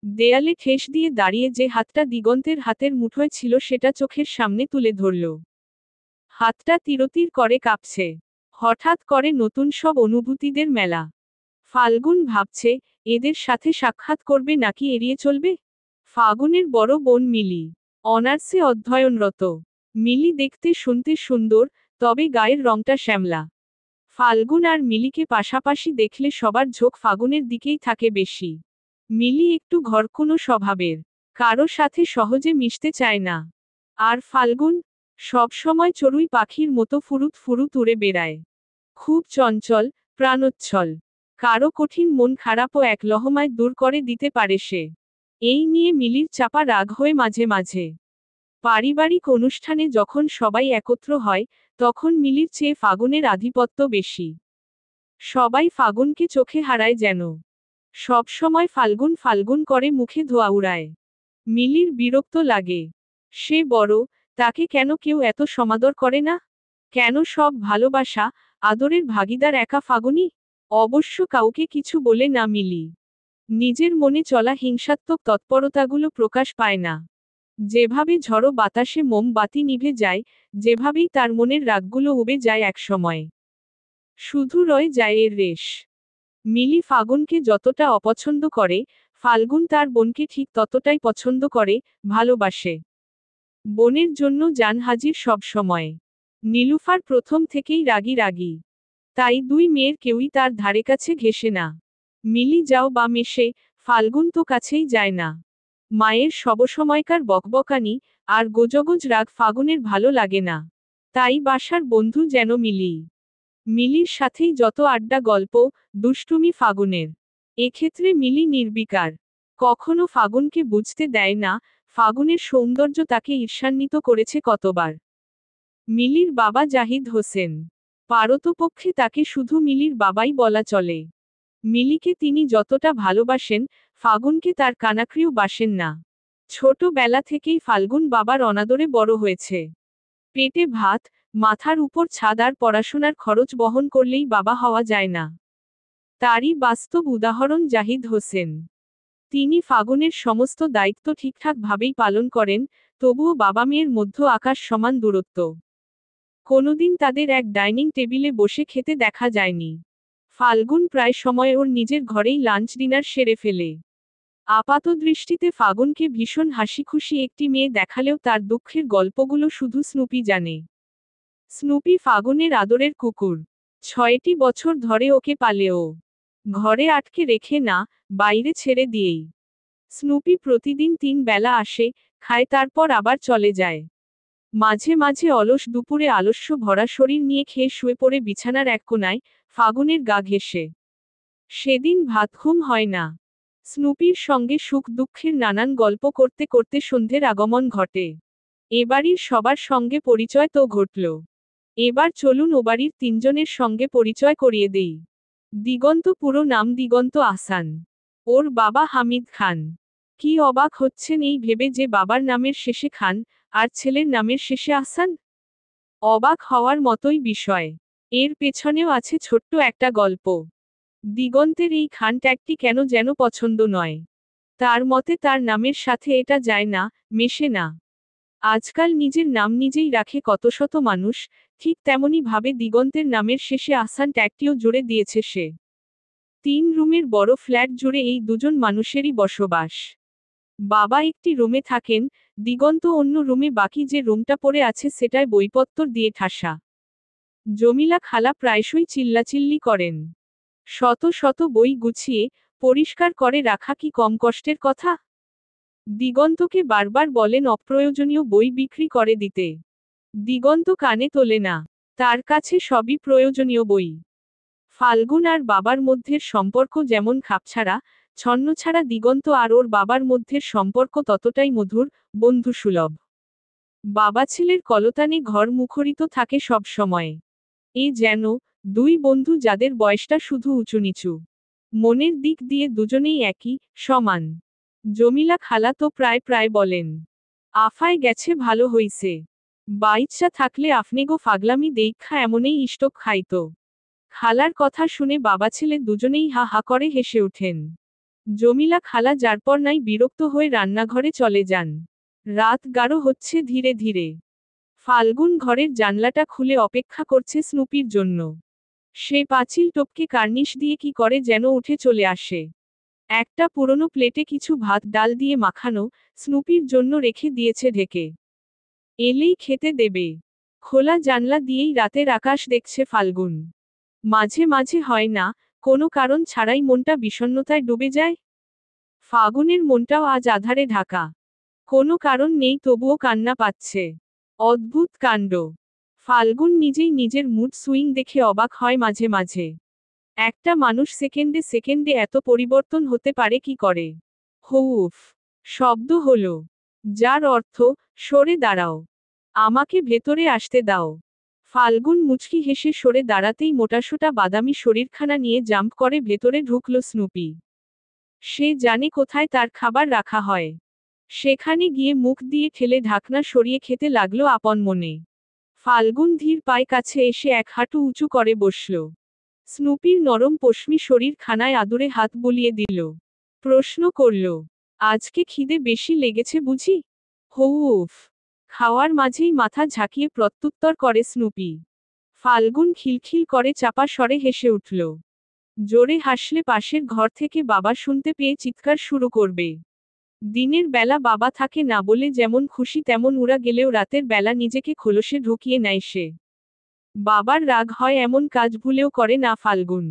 দেয়ালে ঠেস দিয়ে দাঁড়িয়ে যে হাতটা দিগন্তের হাতের মুঠোয় ছিল সেটা চোখের সামনে তুলে ধরল। হাতটা তিরতির করে কাঁপছে। হঠাৎ করে নতুন সব অনুভূতিদের মেলা। ফাল্গুন ভাবছে, এদের সাথে সাক্ষাৎ করবে নাকি এড়িয়ে চলবে? ফাগুনের বড় বোন মিলি। অনার্সে অধ্যয়নরত। মিলি দেখতে শুনতে সুন্দর, তবে গায়ের রংটা শ্যামলা। ফাল্গুন আর মিলিকে পাশাপাশি দেখলে সবার ঝোঁক ফাগুনের দিকেই থাকে বেশি। মিলি একটু ঘরকুনো স্বভাবের। কারো সাথে সহজে মিশতে চায় না। আর ফাল্গুন? সবসময় চড়ুই পাখির মতো ফুরুত ফুরুত উড়ে বেড়ায়। খুব চঞ্চল, প্রাণোচ্ছল। কারো কঠিন মন খারাপও এক লহমায় দূর করে দিতে পারে সে। এই নিয়ে মিলির চাপা রাগ হয়ে মাঝে মাঝে। পারিবারিক অনুষ্ঠানে যখন সবাই একত্র হয়, তখন মিলির চেয়ে ফাগুনের আধিপত্য বেশি। সবাই ফাগুনকে চোখে হারায় যেন। সবসময় ফাল্গুন ফাল্গুন করে মুখে ধোয়া উড়ায়। মিলির বিরক্ত লাগে। সে বড়, তাকে কেন কেউ এত সমাদর করে না? কেন সব ভালোবাসা, আদরের ভাগিদার একা ফাগুনি? অবশ্য কাউকে কিছু বলে না মিলি। নিজের মনে চলা হিংসাত্মক তৎপরতাগুলো প্রকাশ পায় না। যেভাবে ঝড়ো বাতাসে মোমবাতি নিভে যায়, যেভাবেই তার মনের রাগগুলো উবে যায় একসময়। শুধু রয়ে যায় এর রেশ। মিলি ফাগুনকে যতটা অপছন্দ করে, ফাল্গুন তার বোনকে ঠিক ততটাই পছন্দ করে, ভালোবাসে। বোনের জন্য জান হাজির সব সময়। নীলুফার প্রথম থেকেই রাগী রাগী। তাই দুই মেয়ের কেউই তার ধারে কাছে ঘেঁষে না। মিলি যাও বা মেশে, ফাল্গুন তো কাছেই যায় না। মায়ের সবসময়কার বকবকানি আর গোজগোজ রাগ ফাগুনের ভালো লাগে না। তাই বাসার বন্ধু যেন মিলি। মিলির সাথেই যত আড্ডা গল্প, দুষ্টুমি ফাগুনের। এক্ষেত্রে মিলি নির্বিকার। কখনো ফাগুনকে বুঝতে দেয় না, ফাগুনের সৌন্দর্য তাকে ঈর্ষান্বিত করেছে কতবার। মিলির বাবা জাহিদ হোসেন। পারতপক্ষে তাকে শুধু মিলির বাবাই বলা চলে। মিলিকে তিনি যতটা ভালোবাসেন, ফাগুনকে তার কানাকড়িও বাসেন না। ছোটবেলা থেকেই ফাল্গুন বাবার অনাদরে বড় হয়েছে। পেটে ভাত, মাথার উপর ছাদ আর পড়াশোনার খরচ বহন করলেই বাবা হওয়া যায় না। তারই বাস্তব উদাহরণ জাহিদ হোসেন। তিনি ফাগুনের সমস্ত দায়িত্ব ঠিকঠাকভাবেই পালন করেন, তবুও বাবা মেয়ের মধ্যে আকাশ সমান দূরত্ব। কোনোদিন তাদের এক ডাইনিং টেবিলে বসে খেতে দেখা যায়নি। ফাল্গুন প্রায় সময় ওর নিজের ঘরেই লাঞ্চ ডিনার সেরে ফেলে। আপাতদৃষ্টিতে ফাগুনকে ভীষণ হাসিখুশি একটি মেয়ে দেখালেও তার দুঃখের গল্পগুলো শুধু স্নুপি জানে। স্নুপি ফাগুনের আদরের কুকুর। 6টি বছর ধরে ওকে পালে ও। ঘরে আটকে রেখে না, বাইরে ছেড়ে দিয়েই। স্নুপি প্রতিদিন 3 বেলা আসে, খায়, তারপর আবার চলে যায়। মাঝে মাঝে অলস দুপুরে আলস্য ভরা শরীর নিয়ে খেয়ে শুয়ে পড়ে বিছানার এক কোনায়, ফাগুনের গা ঘেঁষে। সেদিন ভাত ঘুম হয় না। স্নুপির সঙ্গে সুখ দুঃখের নানান গল্প করতে করতে সন্ধ্যের আগমন ঘটে। এবাড়ির সবার সঙ্গে পরিচয় তো ঘটল। এবার চলুন ওবাড়ির 3 জনের সঙ্গে পরিচয় করিয়ে দেই। দিগন্ত, পুরো নাম দিগন্ত আহসান। ওর বাবা হামিদ খান। কি অবাক হচ্ছেন এই ভেবে যে বাবার নামের শেষে খান, আর ছেলের নামের শেষে আহসান? অবাক হওয়ার মতোই বিষয়। এর পেছনেও আছে ছোট্ট একটা গল্প। দিগন্তের এই খান ট্যাগটি কেন যেন পছন্দ নয়। তার মতে তার নামের সাথে এটা যায় না, মেশে না। আজকাল নিজের নাম নিজেই রাখে কত শত মানুষ, ঠিক তেমনি ভাবে দিগন্তের নামের শেষে আহসান ট্যাগটিও জুড়ে দিয়েছে সে। 3 রুমের বড় ফ্ল্যাট জুড়ে এই দুজন মানুষেরই বসবাস। বাবা একটি রুমে থাকেন, দিগন্ত অন্য রুমে, বাকি যে রুমটা পড়ে আছে সেটায় বইপত্তর দিয়ে ঠাসা। জমিলা খালা প্রায়শই চিল্লাচিল্লি করেন। শত শত বই গুছিয়ে পরিষ্কার করে রাখা কি কম কষ্টের কথা? দিগন্তকে বারবার বলেন অপ্রয়োজনীয় বই বিক্রি করে দিতে। দিগন্ত কানে তোলে না। তার কাছে সবই প্রয়োজনীয় বই। ফাল্গুন আর বাবার মধ্যের সম্পর্ক যেমন খাপছাড়া, ছন্নছাড়া, দিগন্ত আর ওর বাবার মধ্যের সম্পর্ক ততটাই মধুর, বন্ধুসুলভ। বাবা ছেলের কলতানে ঘর মুখরিত থাকে সব সময়। এ যেন 2 বন্ধু যাদের বয়সটা শুধু উঁচুনিচু। মনের দিক দিয়ে দুজনেই একই, সমান। জমিলা খালা তো প্রায় প্রায় বলেন, আফায় গেছে ভালো হইছে। বাইচ্ছা থাকলে আফনেগো ফাগলামি দেইখা এমনই ইষ্টক খাইতো। খালার কথা শুনে বাবা ছেলে দুজনেই হা হা করে হেসে ওঠেন। জমিলা খালা যারপর নাই বিরক্ত হয়ে রান্নাঘরে চলে যান। রাত গাঢ় হচ্ছে ধীরে ধীরে। ফাল্গুন ঘরের জানলাটা খুলে অপেক্ষা করছে স্নুপির জন্য। সে পাঁচিল টপকে কার্নিশ দিয়ে কি করে যেন উঠে চলে আসে। একটা পুরনো প্লেটে কিছু ভাত ডাল দিয়ে মাখানো, স্নুপির জন্য রেখে দিয়েছে ঢেকে। এলেই খেতে দেবে। খোলা জানলা দিয়েই রাতের আকাশ দেখছে ফাল্গুন। মাঝে মাঝে হয় না, কোনো কারণ ছাড়াই মনটা বিষণ্ণতায় ডুবে যায়। ফাগুনের মনটাও আজ আধারে ঢাকা। কোনো কারণ নেই তবুও কান্না পাচ্ছে। অদ্ভুত কাণ্ড। ফাল্গুন নিজেই নিজের মুড সুইং দেখে অবাক হয় মাঝে মাঝে। একটা মানুষ সেকেন্ডে সেকেন্ডে এত পরিবর্তন হতে পারে কি করে? হুউফ শব্দ হলো, যার অর্থ, সরে দাঁড়াও। আমাকে ভেতরে আসতে দাও। ফাল্গুন মুচকি হেসে সরে দাঁড়াতেই মোটাসোটা বাদামি শরীরখানা নিয়ে জাম্প করে ভেতরে ঢুকল স্নুপি। সে জানে কোথায় তার খাবার রাখা হয়। সেখানে গিয়ে মুখ দিয়ে ঠেলে ঢাকনা সরিয়ে খেতে লাগলো আপন মনে। ফাল্গুন ধীর পায়ে কাছে এসে এক হাঁটু উঁচু করে বসল। স্নুপির নরম পশমি শরীর খানায় আদুরে হাত বুলিয়ে দিল। প্রশ্ন করল, আজকে খিদে বেশি লেগেছে বুঝি? হুউফ খাওয়ার মাঝেই মাথা ঝাঁকিয়ে প্রত্যুত্তর করে স্নুপি। ফাল্গুন খিলখিল করে চাপা স্বরে হেসে উঠল। জোরে হাসলে পাশের ঘর থেকে বাবা শুনতে পেয়ে চিৎকার শুরু করবে। দিনের বেলা বাবা থাকে না বলে যেমন খুশি তেমন উড়া গেলেও রাতের বেলা নিজেকে খোলসে ঢুকিয়ে নেয় সে। বাবার রাগ হয় এমন কাজ ভুলেও করে না ফাল্গুন।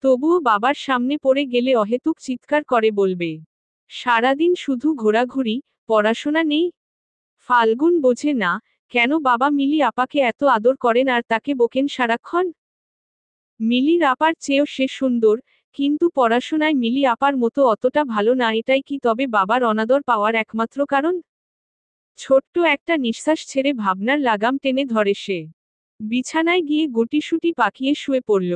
তবুও বাবার সামনে পড়ে গেলে অহেতুক চিৎকার করে বলবে, সারাদিন শুধু ঘোরাঘুরি, পড়াশোনা নেই। ফাল্গুন বোঝে না, কেন বাবা মিলি আপাকে এত আদর করেন আর তাকে বকেন সারাক্ষণ। মিলির আপার চেয়েও সে সুন্দর, কিন্তু পড়াশোনায় মিলি আপার মতো অতটা ভালো না, এটাই কি তবে বাবার অনাদর পাওয়ার একমাত্র কারণ? ছোট্ট একটা নিঃশ্বাস ছেড়ে ভাবনার লাগাম টেনে ধরে সে। বিছানায় গিয়ে গুটিসুটি পাকিয়ে শুয়ে পড়ল।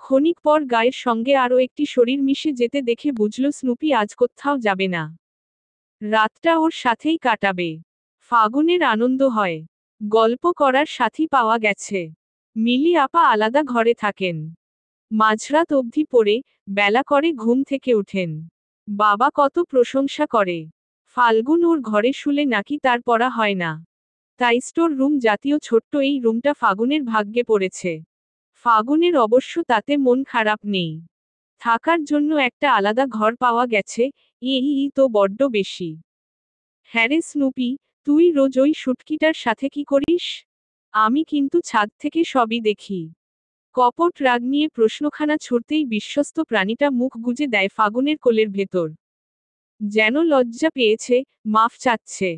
ক্ষণিক পর গায়ের সঙ্গে আরও একটি শরীর মিশে যেতে দেখে বুঝল স্নুপি আজ কোথাও যাবে না। রাতটা ওর সাথেই কাটাবে। ফাগুনের আনন্দ হয়। গল্প করার সাথী পাওয়া গেছে। মিলি আপা আলাদা ঘরে থাকেন। মাঝরাত অবধি পড়ে, বেলা করে ঘুম থেকে উঠেন। বাবা কত প্রশংসা করে। ফাল্গুন ওর ঘরে শুলে নাকি তার পড়া হয় না। তাই স্টোর রুম জাতীয় ছোট্ট এই রুমটা ফাগুনের ভাগ্যে পড়েছে। ফাগুনের অবশ্য তাতে মন খারাপ নেই। থাকার জন্য একটা আলাদা ঘর পাওয়া গেছে, এই তো বড্ড বেশি। হ্যাঁ রে স্নুপি, তুই রোজ ওই শুটকিটার সাথে কি করিস? আমি কিন্তু ছাদ থেকে সবই দেখি। কপট রাগ নিয়ে প্রশ্নখানা ছুড়তেই বিশ্বস্ত প্রাণীটা মুখ গুজে দেয় ফাগুনের কোলের ভেতর। যেন লজ্জা পেয়েছে, মাফ চাচ্ছে।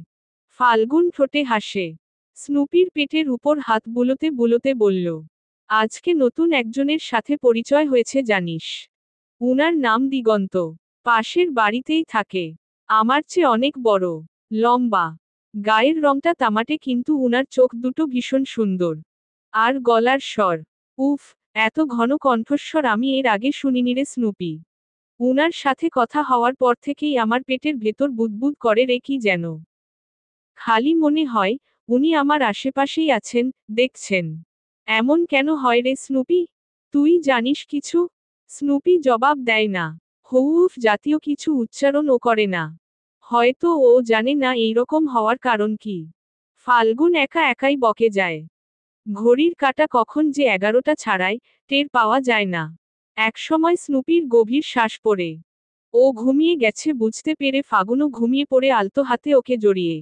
ফাল্গুন ঠোঁটে হাসে। স্নুপির পেটের উপর হাত বুলোতে বুলোতে বলল, আজকে নতুন একজনের সাথে পরিচয় হয়েছে জানিস। উনার নাম দিগন্ত। পাশের বাড়িতেই থাকে। আমার চেয়ে অনেক বড়, লম্বা। গায়ের রংটা তামাটে কিন্তু উনার চোখ দুটো ভীষণ সুন্দর। আর গলার স্বর, উফ, এত ঘন কণ্ঠস্বর আমি এর আগে শুনিনি রে স্নুপি। উনার সাথে কথা হওয়ার পর থেকেই আমার পেটের ভেতর বুদবুদ করে রে কি যেন। খালি মনে হয়, উনি আমার আশেপাশেই আছেন, দেখছেন। এমন কেন হয় রে স্নুপি? তুই জানিস কিছু? স্নুপি জবাব দেয় না। হউফ জাতীয় কিছু উচ্চারণ ও করে না। হয়তো ও জানে না এইরকম হওয়ার কারণ কি। ফাল্গুন একা একাই বকে যায়। ঘড়ির কাঁটা কখন যে 11টা ছাড়ায়, টের পাওয়া যায় না। একসময় স্নুপির গভীর শ্বাস পড়ে। ও ঘুমিয়ে গেছে বুঝতে পেরে ফাগুনও ঘুমিয়ে পড়ে আলতো হাতে ওকে জড়িয়ে।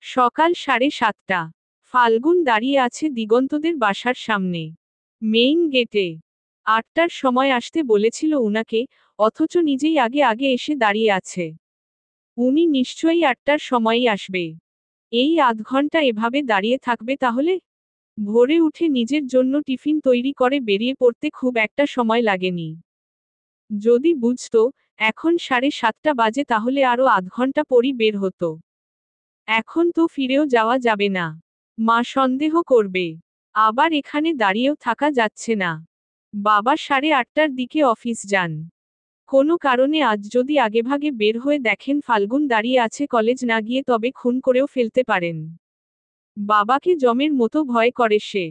সকাল 7:30। ফাল্গুন দাঁড়িয়ে আছে দিগন্তদের বাসার সামনে। মেইন গেটে। 8টার সময় আসতে বলেছিল উনাকে, অথচ নিজেই আগে আগে এসে দাঁড়িয়ে আছে। উনি নিশ্চয়ই 8টার সময়ই আসবে। এই আধ ঘন্টা এভাবে দাঁড়িয়ে থাকবে তাহলে? ভোরে উঠে নিজের জন্য টিফিন তৈরি করে বেরিয়ে পড়তে খুব একটা সময় লাগেনি। যদি বুঝতো, এখন 7:30 বাজে তাহলে আরও আধ ঘন্টা পরই বের হতো। এখন তো ফিরেও যাওয়া যাবে না। মা সন্দেহ করবে। আবার এখানে দাঁড়িয়েও থাকা যাচ্ছে না। বাবা 8:30টার দিকে অফিস যান। কোনো কারণে আজ যদি আগেভাগে বের হয়ে দেখেন ফাল্গুন দাঁড়িয়ে আছে কলেজ না গিয়ে তবে খুন করেও ফেলতে পারেন। বাবাকে জমের মতো ভয় করে সে।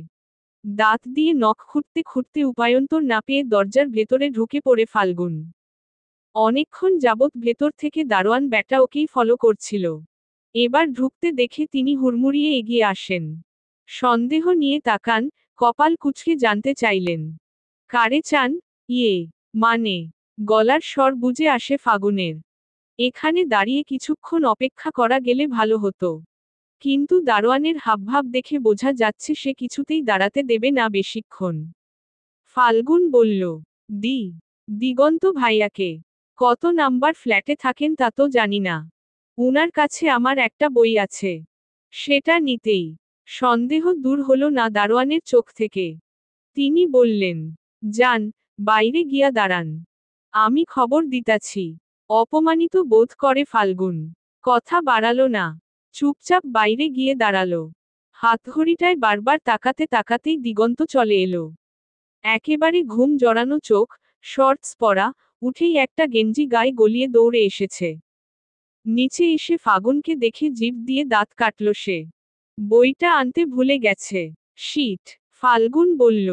দাঁত দিয়ে নখ খুঁটতে খুঁটতে উপায়ন্তর না পেয়ে দরজার ভেতরে ঢুকে পড়ে ফাল্গুন। অনেকক্ষণ যাবৎ ভেতর থেকে দারোয়ান ব্যাটা ওকেই ফলো করছিল। এবার ঢুকতে দেখে তিনি হুড়মুড়িয়ে এগিয়ে আসেন। সন্দেহ নিয়ে তাকান, কপাল কুঁচকে জানতে চাইলেন, কারে চান? ইয়ে, মানে। গলার স্বর বুঝে আসে ফাগুনের। এখানে দাঁড়িয়ে কিছুক্ষণ অপেক্ষা করা গেলে ভালো হতো। কিন্তু দারোয়ানের হাবভাব দেখে বোঝা যাচ্ছে সে কিছুতেই দাঁড়াতে দেবে না বেশিক্ষণ। ফাল্গুন বলল, দিগন্ত ভাইয়াকে। কত নাম্বার ফ্ল্যাটে থাকেন তা তো জানি না। উনার কাছে আমার একটা বই আছে। সেটা নিতেই। সন্দেহ দূর হলো না দারোয়ানের চোখ থেকে। তিনি বললেন, যান, বাইরে গিয়া দাঁড়ান। আমি খবর দিতাছি। অপমানিত বোধ করে ফাল্গুন। কথা বাড়ালো না। চুপচাপ বাইরে গিয়ে দাঁড়ালো। হাতঘড়িটায় বারবার তাকাতে তাকাতেই দিগন্ত চলে এলো। একেবারে ঘুম জড়ানো চোখ, শর্টস পরা, উঠেই একটা গেঞ্জি গায়ে গলিয়ে দৌড়ে এসেছে। নিচে এসে ফাগুনকে দেখে জিভ দিয়ে দাঁত কাটল সে। বইটা আনতে ভুলে গেছে। শিট। ফাল্গুন বলল,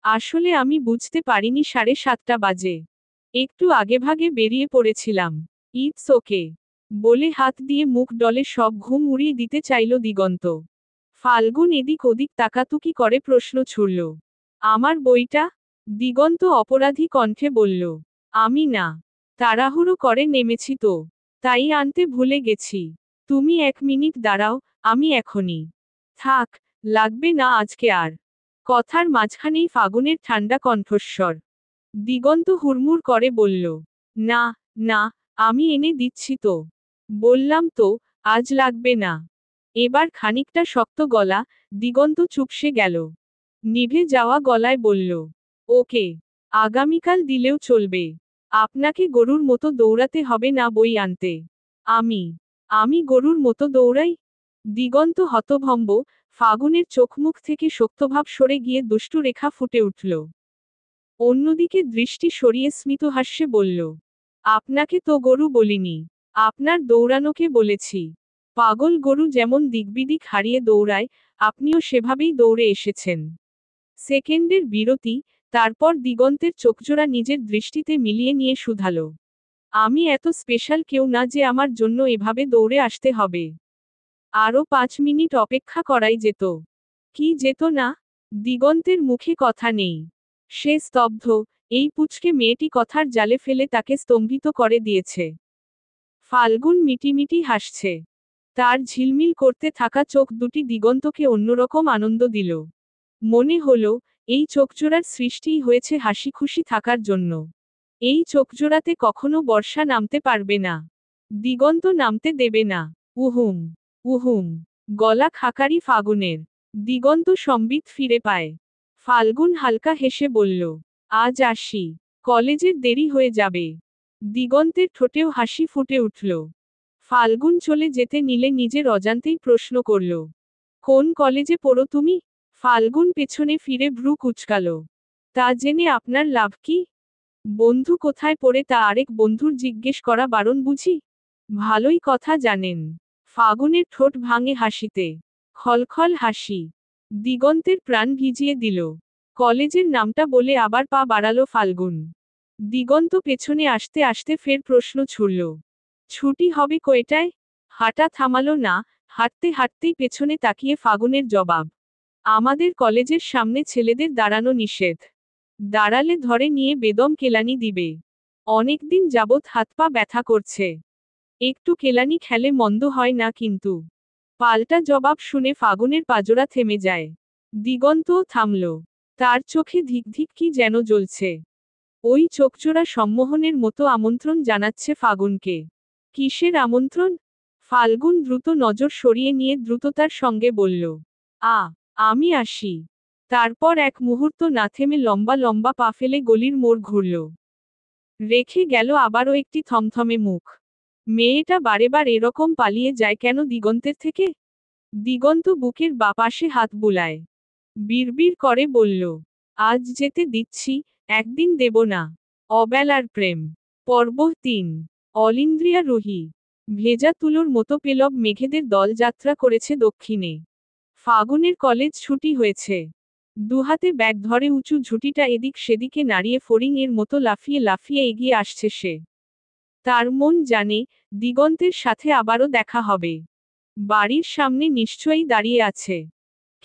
আসলে আমি বুঝতে পারিনি 7:30 বাজে। একটু আগেভাগে বেরিয়ে পড়েছিলাম। It's okay. বলে হাত দিয়ে মুখ ডলে সব ঘুম উড়িয়ে দিতে চাইল দিগন্ত। ফাল্গুন এদিক ওদিক তাকাতুকি করে প্রশ্ন ছুড়ল, আমার বইটা? দিগন্ত অপরাধী কণ্ঠে বলল, আমি না। তাড়াহুড়ো করে নেমেছি তো। তাই আনতে ভুলে গেছি। তুমি 1 মিনিট দাঁড়াও, আমি এখনই। থাক, লাগবে না আজকে আর। কথার মাঝখানেই ফাগুনের ঠান্ডা কণ্ঠস্বর। দিগন্ত হুড়মুড় করে বলল, না, না, আমি এনে দিচ্ছি তো। বললাম তো, আজ লাগবে না। এবার খানিকটা শক্ত গলা, দিগন্ত চুপসে গেল। নিভে যাওয়া গলায় বলল, ওকে। আগামীকাল দিলেও চলবে। আপনাকে গরুর মতো দৌড়াতে হবে না বই আনতে। আমি গরুর মতো দৌড়াই? দিগন্ত হতভম্ব, ফাগুনের চোখমুখ থেকে শক্তভাব সরে গিয়ে দুষ্টু রেখা ফুটে উঠল। অন্যদিকে দৃষ্টি সরিয়ে স্মিতহাস্যে বলল, আপনাকে তো গরু বলিনি, আপনার দৌড়ানোকে বলেছি। পাগল গরু যেমন দিকবিদিক হারিয়ে দৌড়ায়, আপনিও সেভাবেই দৌড়ে এসেছেন। সেকেন্ডের বিরতি, তারপর দিগন্তের চোখজোড়া নিজের দৃষ্টিতে মিলিয়ে নিয়ে শুধালো, আমি এত স্পেশাল কেউ না যে আমার জন্য এভাবে দৌড়ে আসতে হবে। আরও 5 মিনিট অপেক্ষা করাই যেত। কি যেত না? দিগন্তের মুখে কথা নেই। সে স্তব্ধ, এই পুচকে মেয়েটি কথার জালে ফেলে তাকে স্তম্ভিত করে দিয়েছে। ফাল্গুন মিটিমিটি হাসছে। তার ঝিলমিল করতে থাকা চোখ দুটি দিগন্তকে অন্যরকম আনন্দ দিল। মনে হলো, এই চোখজোড়ার সৃষ্টিই হয়েছে হাসি খুশি থাকার জন্য। এই চোখজোড়াতে কখনো বর্ষা নামতে পারবে না। দিগন্ত নামতে দেবে না। উহুম, উহুম, গলা খাকারি ফাগুনের। দিগন্ত সম্বিত ফিরে পায়। ফাল্গুন হালকা হেসে বলল, আজ আসি, কলেজের দেরি হয়ে যাবে। দিগন্তের ঠোঁটেও হাসি ফুটে উঠল। ফাল্গুন চলে যেতে নিলে নিজের অজান্তেই প্রশ্ন করল, কোন কলেজে পড়ো তুমি? ফাল্গুন পেছনে ফিরে ভ্রু কুঁচকাল। তা জেনে আপনার লাভ কি? বন্ধু কোথায় পড়ে তা আরেক বন্ধুর জিজ্ঞেস করা বারণ বুঝি? ভালোই কথা জানেন। ফাগুনের ঠোঁট ভাঙে হাসিতে। খলখল হাসি। দিগন্তের প্রাণ ভিজিয়ে দিল। কলেজের নামটা বলে আবার পা বাড়ালো ফাল্গুন। দিগন্ত পেছনে আসতে আসতে ফের প্রশ্ন ছুড়ল, ছুটি হবে কয়টায়? হাঁটা থামালো না, হাঁটতে হাঁটতেই পেছনে তাকিয়ে ফাগুনের জবাব, আমাদের কলেজের সামনে ছেলেদের দাঁড়ানো নিষেধ। দাঁড়ালে ধরে নিয়ে বেদম কেলানি দিবে। অনেকদিন যাবৎ হাত পা ব্যথা করছে। একটু কেলানি খেলে মন্দ হয় না কিন্তু। পাল্টা জবাব শুনে ফাগুনের পাজোড়া থেমে যায়। দিগন্তও থামল। তার চোখে ধিকধিক কি যেন জ্বলছে। ওই চোখজোড়া সম্মোহনের মতো আমন্ত্রণ জানাচ্ছে ফাগুনকে। কিসের আমন্ত্রণ? ফাল্গুন দ্রুত নজর সরিয়ে নিয়ে দ্রুততার সঙ্গে বলল, আমি আসি। তারপর এক মুহূর্ত না থেমে লম্বা লম্বা পা ফেলে গলির মোড় ঘুরল। রেখে গেল আবারও একটি থমথমে মুখ। মেয়েটা বারেবার এরকম পালিয়ে যায় কেন দিগন্তের থেকে? দিগন্ত বুকের বাপাশে হাত বুলায়। বিড়বিড় করে বলল, আজ যেতে দিচ্ছি, একদিন দেব না। অবেলার প্রেম। পর্ব 3। অলিন্দ্রিয়া রুহি। ভেজা তুলোর মতো পেলব মেঘেদের দল যাত্রা করেছে দক্ষিণে। ফাগুনের কলেজ ছুটি হয়েছে। দুহাতে ব্যাগ ধরে উঁচু ঝুঁটিটা এদিক সেদিকে নাড়িয়ে ফড়িং এর মতো লাফিয়ে লাফিয়ে এগিয়ে আসছে সে। তার মন জানে, দিগন্তের সাথে আবারও দেখা হবে। বাড়ির সামনে নিশ্চয়ই দাঁড়িয়ে আছে।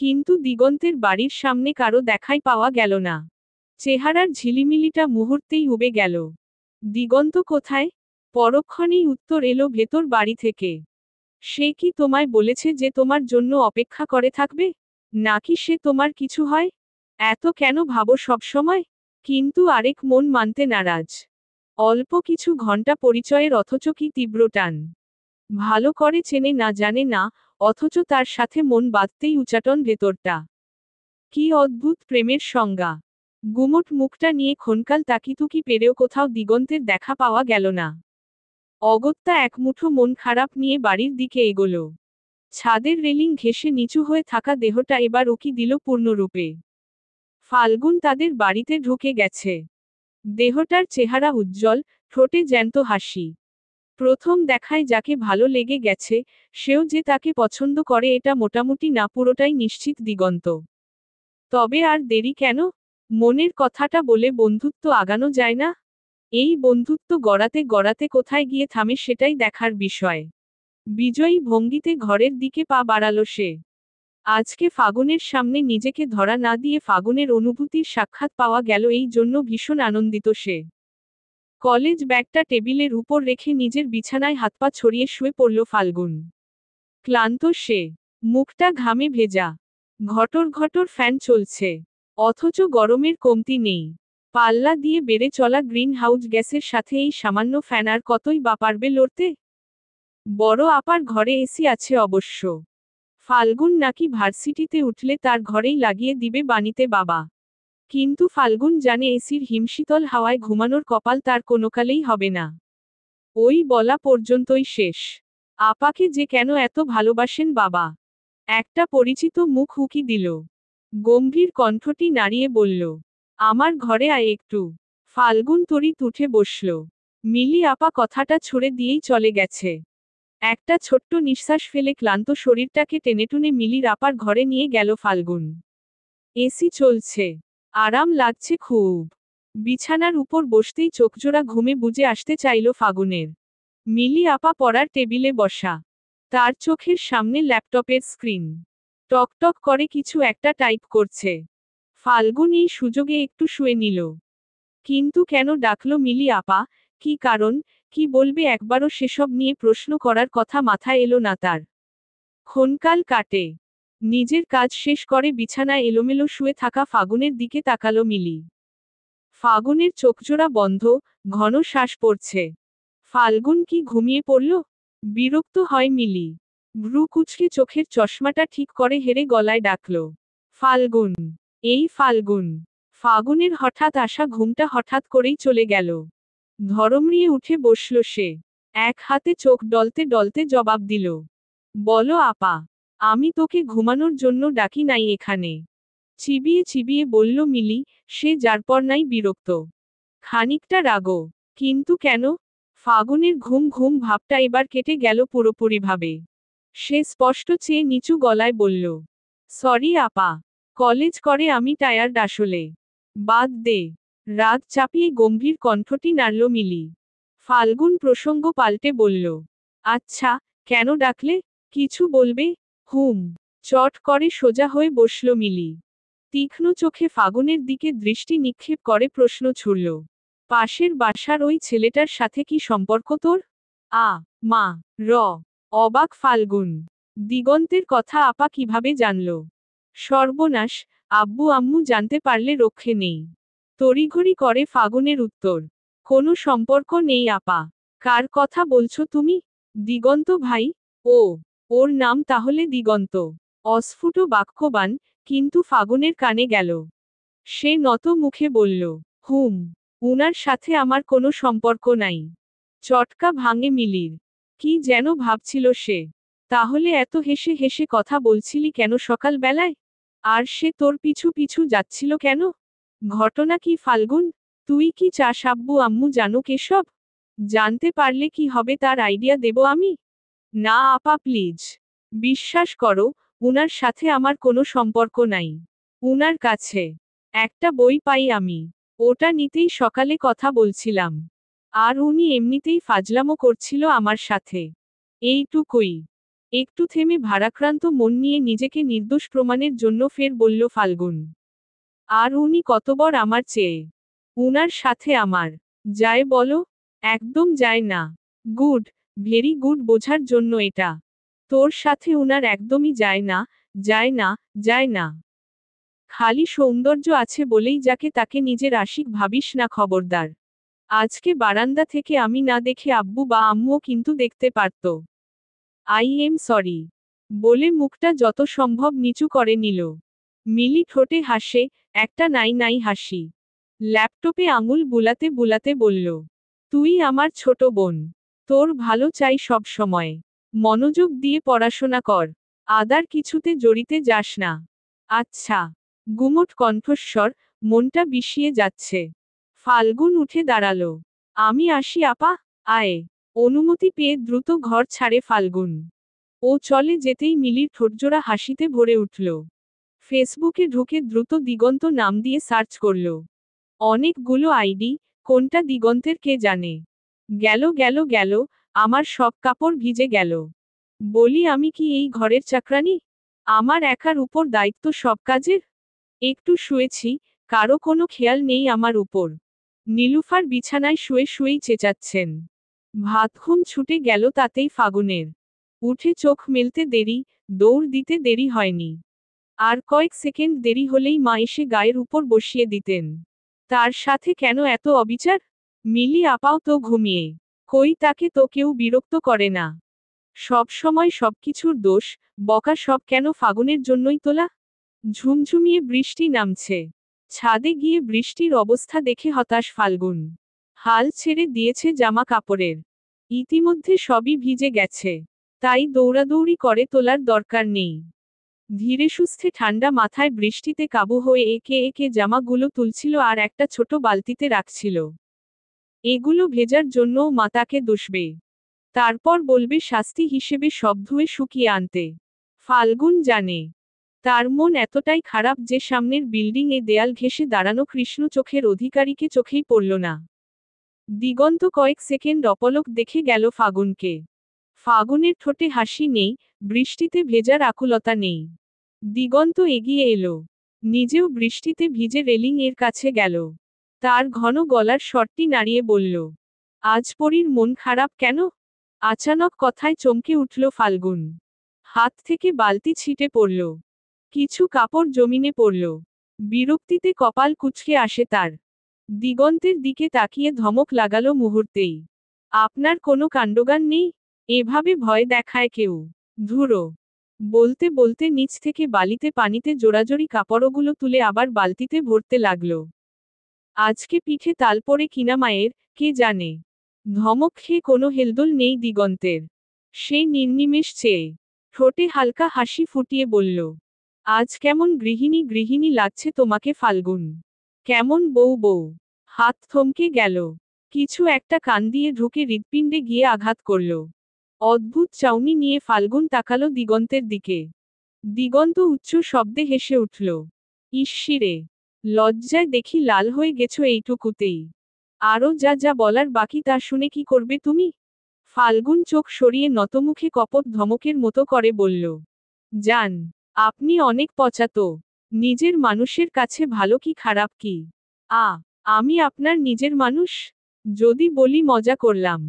কিন্তু দিগন্তের বাড়ির সামনে কারো দেখাই পাওয়া গেল না। চেহারার ঝিলিমিলিটা মুহূর্তেই উবে গেল। দিগন্ত কোথায়? পরক্ষণেই উত্তর এলো ভেতর বাড়ি থেকে। সে কি তোমায় বলেছে যে তোমার জন্য অপেক্ষা করে থাকবে? নাকি সে তোমার কিছু হয়? এত কেন ভাবো সবসময়? কিন্তু আরেক মন মানতে নারাজ। অল্প কিছু ঘন্টা পরিচয়ের অথচ কি তীব্র টান। ভালো করে চেনে না জানে না, অথচ তার সাথে মন বাঁধতেই উচাটন ভেতরটা। কি অদ্ভুত প্রেমের সংজ্ঞা। গুমট মুখটা নিয়ে ক্ষণকাল তাকিতুকি পেরেও কোথাও দিগন্তের দেখা পাওয়া গেল না। অগত্যা একমুঠো মন খারাপ নিয়ে বাড়ির দিকে এগোল। ছাদের রেলিং ঘেঁষে নিচু হয়ে থাকা দেহটা এবার উকি দিল পূর্ণরূপে। ফাল্গুন তাদের বাড়িতে ঢুকে গেছে। দেহটার চেহারা উজ্জ্বল, ঠোঁটে জ্যান্ত হাসি। প্রথম দেখায় যাকে ভালো লেগে গেছে, সেও যে তাকে পছন্দ করে এটা মোটামুটি না পুরোটাই নিশ্চিত দিগন্ত। তবে আর দেরি কেন? মনের কথাটা বলে বন্ধুত্ব আগানো যায় না? এই বন্ধুত্ব গড়াতে গড়াতে কোথায় গিয়ে থামে সেটাই দেখার বিষয়। বিজয়ী ভঙ্গিতে ঘরের দিকে পা বাড়ালো সে। আজকে ফাগুনের সামনে নিজেকে ধরা না দিয়ে ফাগুনের অনুভূতির সাক্ষাৎ পাওয়া গেল, এই জন্য ভীষণ আনন্দিত সে। কলেজ ব্যাগটা টেবিলের উপর রেখে নিজের বিছানায় হাতপা ছড়িয়ে শুয়ে পড়ল ফাল্গুন। ক্লান্ত সে। মুখটা ঘামে ভেজা। ঘটর ঘটর ফ্যান চলছে। অথচ গরমের কমতি নেই। পাল্লা দিয়ে বেড়ে চলা গ্রিন হাউস গ্যাসের সাথে এই সামান্য ফ্যান আর কতই বা পারবে লড়তে? বড় আপার ঘরে এসি আছে অবশ্য। ফাল্গুন নাকি ভার্সিটিতে উঠলে তার ঘরেই লাগিয়ে দিবে বাণীতে বাবা। কিন্তু ফাল্গুন জানে এসির হিমশীতল হাওয়ায় ঘুমানোর কপাল তার কোনোকালেই হবে না। ওই বলা পর্যন্তই শেষ। আপাকে যে কেন এত ভালোবাসেন বাবা। একটা পরিচিত মুখ উকি দিল। গম্ভীর কণ্ঠটি নাড়িয়ে বলল, আমার ঘরে আয় একটু। ফাল্গুন তড়িৎ উঠে বসল। মিলি আপা কথাটা ছুড়ে দিয়েই চলে গেছে। একটা ছোট্ট নিঃশ্বাস ফেলে ক্লান্ত শরীরটাকে টেনেটুনে মিলির আপার ঘরে নিয়ে গেল ফাল্গুন। এসি চলছে। আরাম লাগছে খুব। বিছানার উপর বসতেই চোখজোড়া ঘুমে বুজে আসতে চাইল ফাগুনের। মিলি আপা পড়ার টেবিলে বসা। তার চোখের সামনে ল্যাপটপের স্ক্রিন। টকটক করে কিছু একটা টাইপ করছে। ফাল্গুন এই সুযোগে একটু শুয়ে নিল। কিন্তু কেন ডাকল মিলি আপা, কি কারণ, কি বলবে একবারও সেসব নিয়ে প্রশ্ন করার কথা মাথায় এলো না তার। ক্ষণকাল কাটে। নিজের কাজ শেষ করে বিছানায় এলোমেলো শুয়ে থাকা ফাগুনের দিকে তাকালো মিলি। ফাগুনের চোখজোড়া বন্ধ, ঘন শ্বাস পড়ছে। ফাল্গুন কি ঘুমিয়ে পড়ল? বিরক্ত হয় মিলি। ভ্রু কুচকে চোখের চশমাটা ঠিক করে হেরে গলায় ডাকল, ফাল্গুন। এই ফাল্গুন। ফাগুনের হঠাৎ আসা ঘুমটা হঠাৎ করেই চলে গেল। ধরমড়িয়ে উঠে বসল সে। এক হাতে চোখ ডলতে ডলতে জবাব দিল, বলো আপা। আমি তোকে ঘুমানোর জন্য ডাকি নাই এখানে। চিবিয়ে চিবিয়ে বলল মিলি, সে যারপর নাই বিরক্ত। খানিকটা রাগও। কিন্তু কেন? ফাগুনের ঘুম ঘুম ভাবটা এবার কেটে গেল পুরোপুরিভাবে। সে স্পষ্ট চেয়ে নিচু গলায় বলল, সরি আপা। কলেজ করে আমি টায়ার্ড আসলে। বাদ দে। রাগ চাপিয়ে গম্ভীর কণ্ঠটি নাড়ল মিলি। ফাল্গুন প্রসঙ্গ পাল্টে বলল, আচ্ছা, কেন ডাকলে? কিছু বলবে? হুম। চট করে সোজা হয়ে বসল মিলি। তীক্ষ্ণ চোখে ফাগুনের দিকে দৃষ্টি নিক্ষেপ করে প্রশ্ন ছুড়ল, পাশের বাসার ওই ছেলেটার সাথে কি সম্পর্ক তোর? মা। র। অবাক ফাল্গুন। দিগন্তের কথা আপা কিভাবে জানল? সর্বনাশ, আব্বু আম্মু জানতে পারলে রক্ষে নেই। তড়িঘড়ি করে ফাগুনের উত্তর, কোনো সম্পর্ক নেই আপা। কার কথা বলছো তুমি? দিগন্ত ভাই। ও, ওর নাম তাহলে দিগন্ত। অস্ফুট বাক্যবান, কিন্তু ফাগুনের কানে গেল। সে নত মুখে বলল, হুম। উনার সাথে আমার কোনো সম্পর্ক নাই। চটকা ভাঙে মিলির। কি যেন ভাবছিল সে। তাহলে এত হেসে হেসে কথা বলছিলি কেন সকাল বেলায়? আর সে তোর পিছু পিছু যাচ্ছিল কেন? ঘটনা কি ফাল্গুন? তুই কি চাস আব্বু আম্মু জানুক এসব? জানতে পারলে কি হবে তার আইডিয়া দেব আমি? না আপা প্লিজ। বিশ্বাস করো, উনার সাথে আমার কোনো সম্পর্ক নাই। উনার কাছে একটা বই পাই আমি। ওটা নিতেই সকালে কথা বলছিলাম। আর উনি এমনিতেই ফাজলামো করছিল আমার সাথে। এইটুকুই। একটু থেমে ভারাক্রান্ত মন নিয়ে নিজেকে নির্দোষ প্রমাণের জন্য ফের বলল ফাল্গুন। আর উনি কতবড় আমার চেয়ে? উনার সাথে আমার যায় বলো? একদম যায় না। গুড। ভেরি গুড বোঝার জন্য এটা। তোর সাথে উনার একদমই যায় না, যায় না, যায় না। খালি সৌন্দর্য আছে বলেই যাকে তাকে নিজের আশিক ভাবিস না খবরদার। আজকে বারান্দা থেকে আমি না দেখে আব্বু বা আম্মুও কিন্তু দেখতে পারত। I am sorry. বলে মুখটা যত সম্ভব নিচু করে নিল। মিলি ঠোঁটে হাসে, একটা নাই নাই হাসি। ল্যাপটপে আঙুল বুলাতে বুলাতে বলল, তুই আমার ছোট বোন। তোর ভালো চাই সব সময়। মনোযোগ দিয়ে পড়াশোনা কর। আদার কিছুতে জড়িতে যাস না। আচ্ছা। গুমোট কণ্ঠস্বর, মনটা বিষিয়ে যাচ্ছে। ফাল্গুন উঠে দাঁড়ালো। আমি আসি আপা। আয়। অনুমতি পেয়ে দ্রুত ঘর ছাড়ে ফাল্গুন। ও চলে যেতেই মিলির ঠোঁটজোড়া হাসিতে ভরে উঠল। ফেসবুকে ঢুকে দ্রুত দিগন্ত নাম দিয়ে সার্চ করল। অনেকগুলো আইডি, কোনটা দিগন্তের কে জানে। গেল গেল গেল, আমার সব কাপড় ভিজে গেল। বলি আমি কি এই ঘরের চাকরানি? আমার একার উপর দায়িত্ব সব কাজের? একটু শুয়েছি, কারো কোনো খেয়াল নেই আমার উপর। নীলুফার বিছানায় শুয়ে শুয়েই চেঁচাচ্ছেন। ভাত ঘুম ছুটে গেল তাতেই ফাগুনের। উঠে চোখ মেলতে দেরি, দৌড় দিতে দেরি হয়নি। আর কয়েক সেকেন্ড দেরি হলেই মা এসে গায়ের উপর বসিয়ে দিতেন। তার সাথে কেন এত অবিচার? মিলি আপাও তো ঘুমিয়ে। কই তাকে তো কেউ বিরক্ত করে না। সব সময় সবকিছুর দোষ, বকা সব কেন ফাগুনের জন্যই তোলা? ঝুমঝুমিয়ে বৃষ্টি নামছে। ছাদে গিয়ে বৃষ্টির অবস্থা দেখে হতাশ ফাল্গুন। হাল ছেড়ে দিয়েছে জামা কাপড়ের। ইতিমধ্যে সবই ভিজে গেছে। তাই দৌড়াদৌড়ি করে তোলার দরকার নেই। ধীরে সুস্থে ঠান্ডা মাথায় বৃষ্টিতে কাবু হয়ে একে একে জামাগুলো তুলছিল আর একটা ছোট বালতিতে রাখছিল। এগুলো ভেজার জন্যও মা তাকে দুষবে। তারপর বলবে শাস্তি হিসেবে সব ধুয়ে শুকিয়ে আনতে। ফাল্গুন জানে তার মন এতটাই খারাপ যে সামনের বিল্ডিং এ দেয়াল ঘেঁষে দাঁড়ানো কৃষ্ণ চোখের অধিকারীকে চোখেই পড়ল না। দিগন্ত কয়েক সেকেন্ড অপলক দেখে গেল ফাগুনকে। ফাগুনের ঠোঁটে হাসি নেই, বৃষ্টিতে ভেজার আকুলতা নেই। দিগন্ত এগিয়ে এলো। নিজেও বৃষ্টিতে ভিজে রেলিং এর কাছে গেল। তার ঘন গলার স্বরটি নাড়িয়ে বলল, আজ পরীর মন খারাপ কেন? আচানক কথায় চমকে উঠল ফাল্গুন। হাত থেকে বালতি ছিটে পড়ল। কিছু কাপড় জমিনে পড়ল। বিরক্তিতে কপাল কুঁচকে আসে তার। দিগন্তের দিকে তাকিয়ে ধমক লাগালো মুহূর্তেই। আপনার কোনো কাণ্ডজ্ঞান নেই? এভাবে ভয় দেখায় কেউ? ধুরো। বলতে বলতে নিচ থেকে বালিতে পানিতে জোড়াজোড়ি কাপড়গুলো তুলে আবার বালতিতে ভরতে লাগল। আজকে পিঠে তাল পড়ে কিনা মায়ের, কে জানে। ধমক খেয়ে কোনো হেলদোল নেই দিগন্তের। সেই নির্নিমেষ চেয়ে ঠোঁটে হালকা হাসি ফুটিয়ে বলল, আজ কেমন গৃহিণী গৃহিণী লাগছে তোমাকে ফাল্গুন। কেমন বউ বউ। হাত থমকে গেল। কিছু একটা কান দিয়ে ঢুকে হৃৎপিণ্ডে গিয়ে আঘাত করল। অদ্ভুত চাউনি নিয়ে ফাল্গুন তাকালো দিগন্তের দিকে। দিগন্ত উচ্চ শব্দে হেসে উঠল। ইস্সিরে। লজ্জায় দেখি লাল হয়ে গেছো এইটুকুতেই। আরও যা যা বলার বাকি তা শুনে কি করবে তুমি? ফাল্গুন চোখ সরিয়ে নতমুখে কপট ধমকের মতো করে বলল, যান। আপনি অনেক পচাতো। নিজের মানুষের কাছে ভালো কি খারাপ কি? আমি আপনার নিজের মানুষ? যদি বলি মজা করলাম।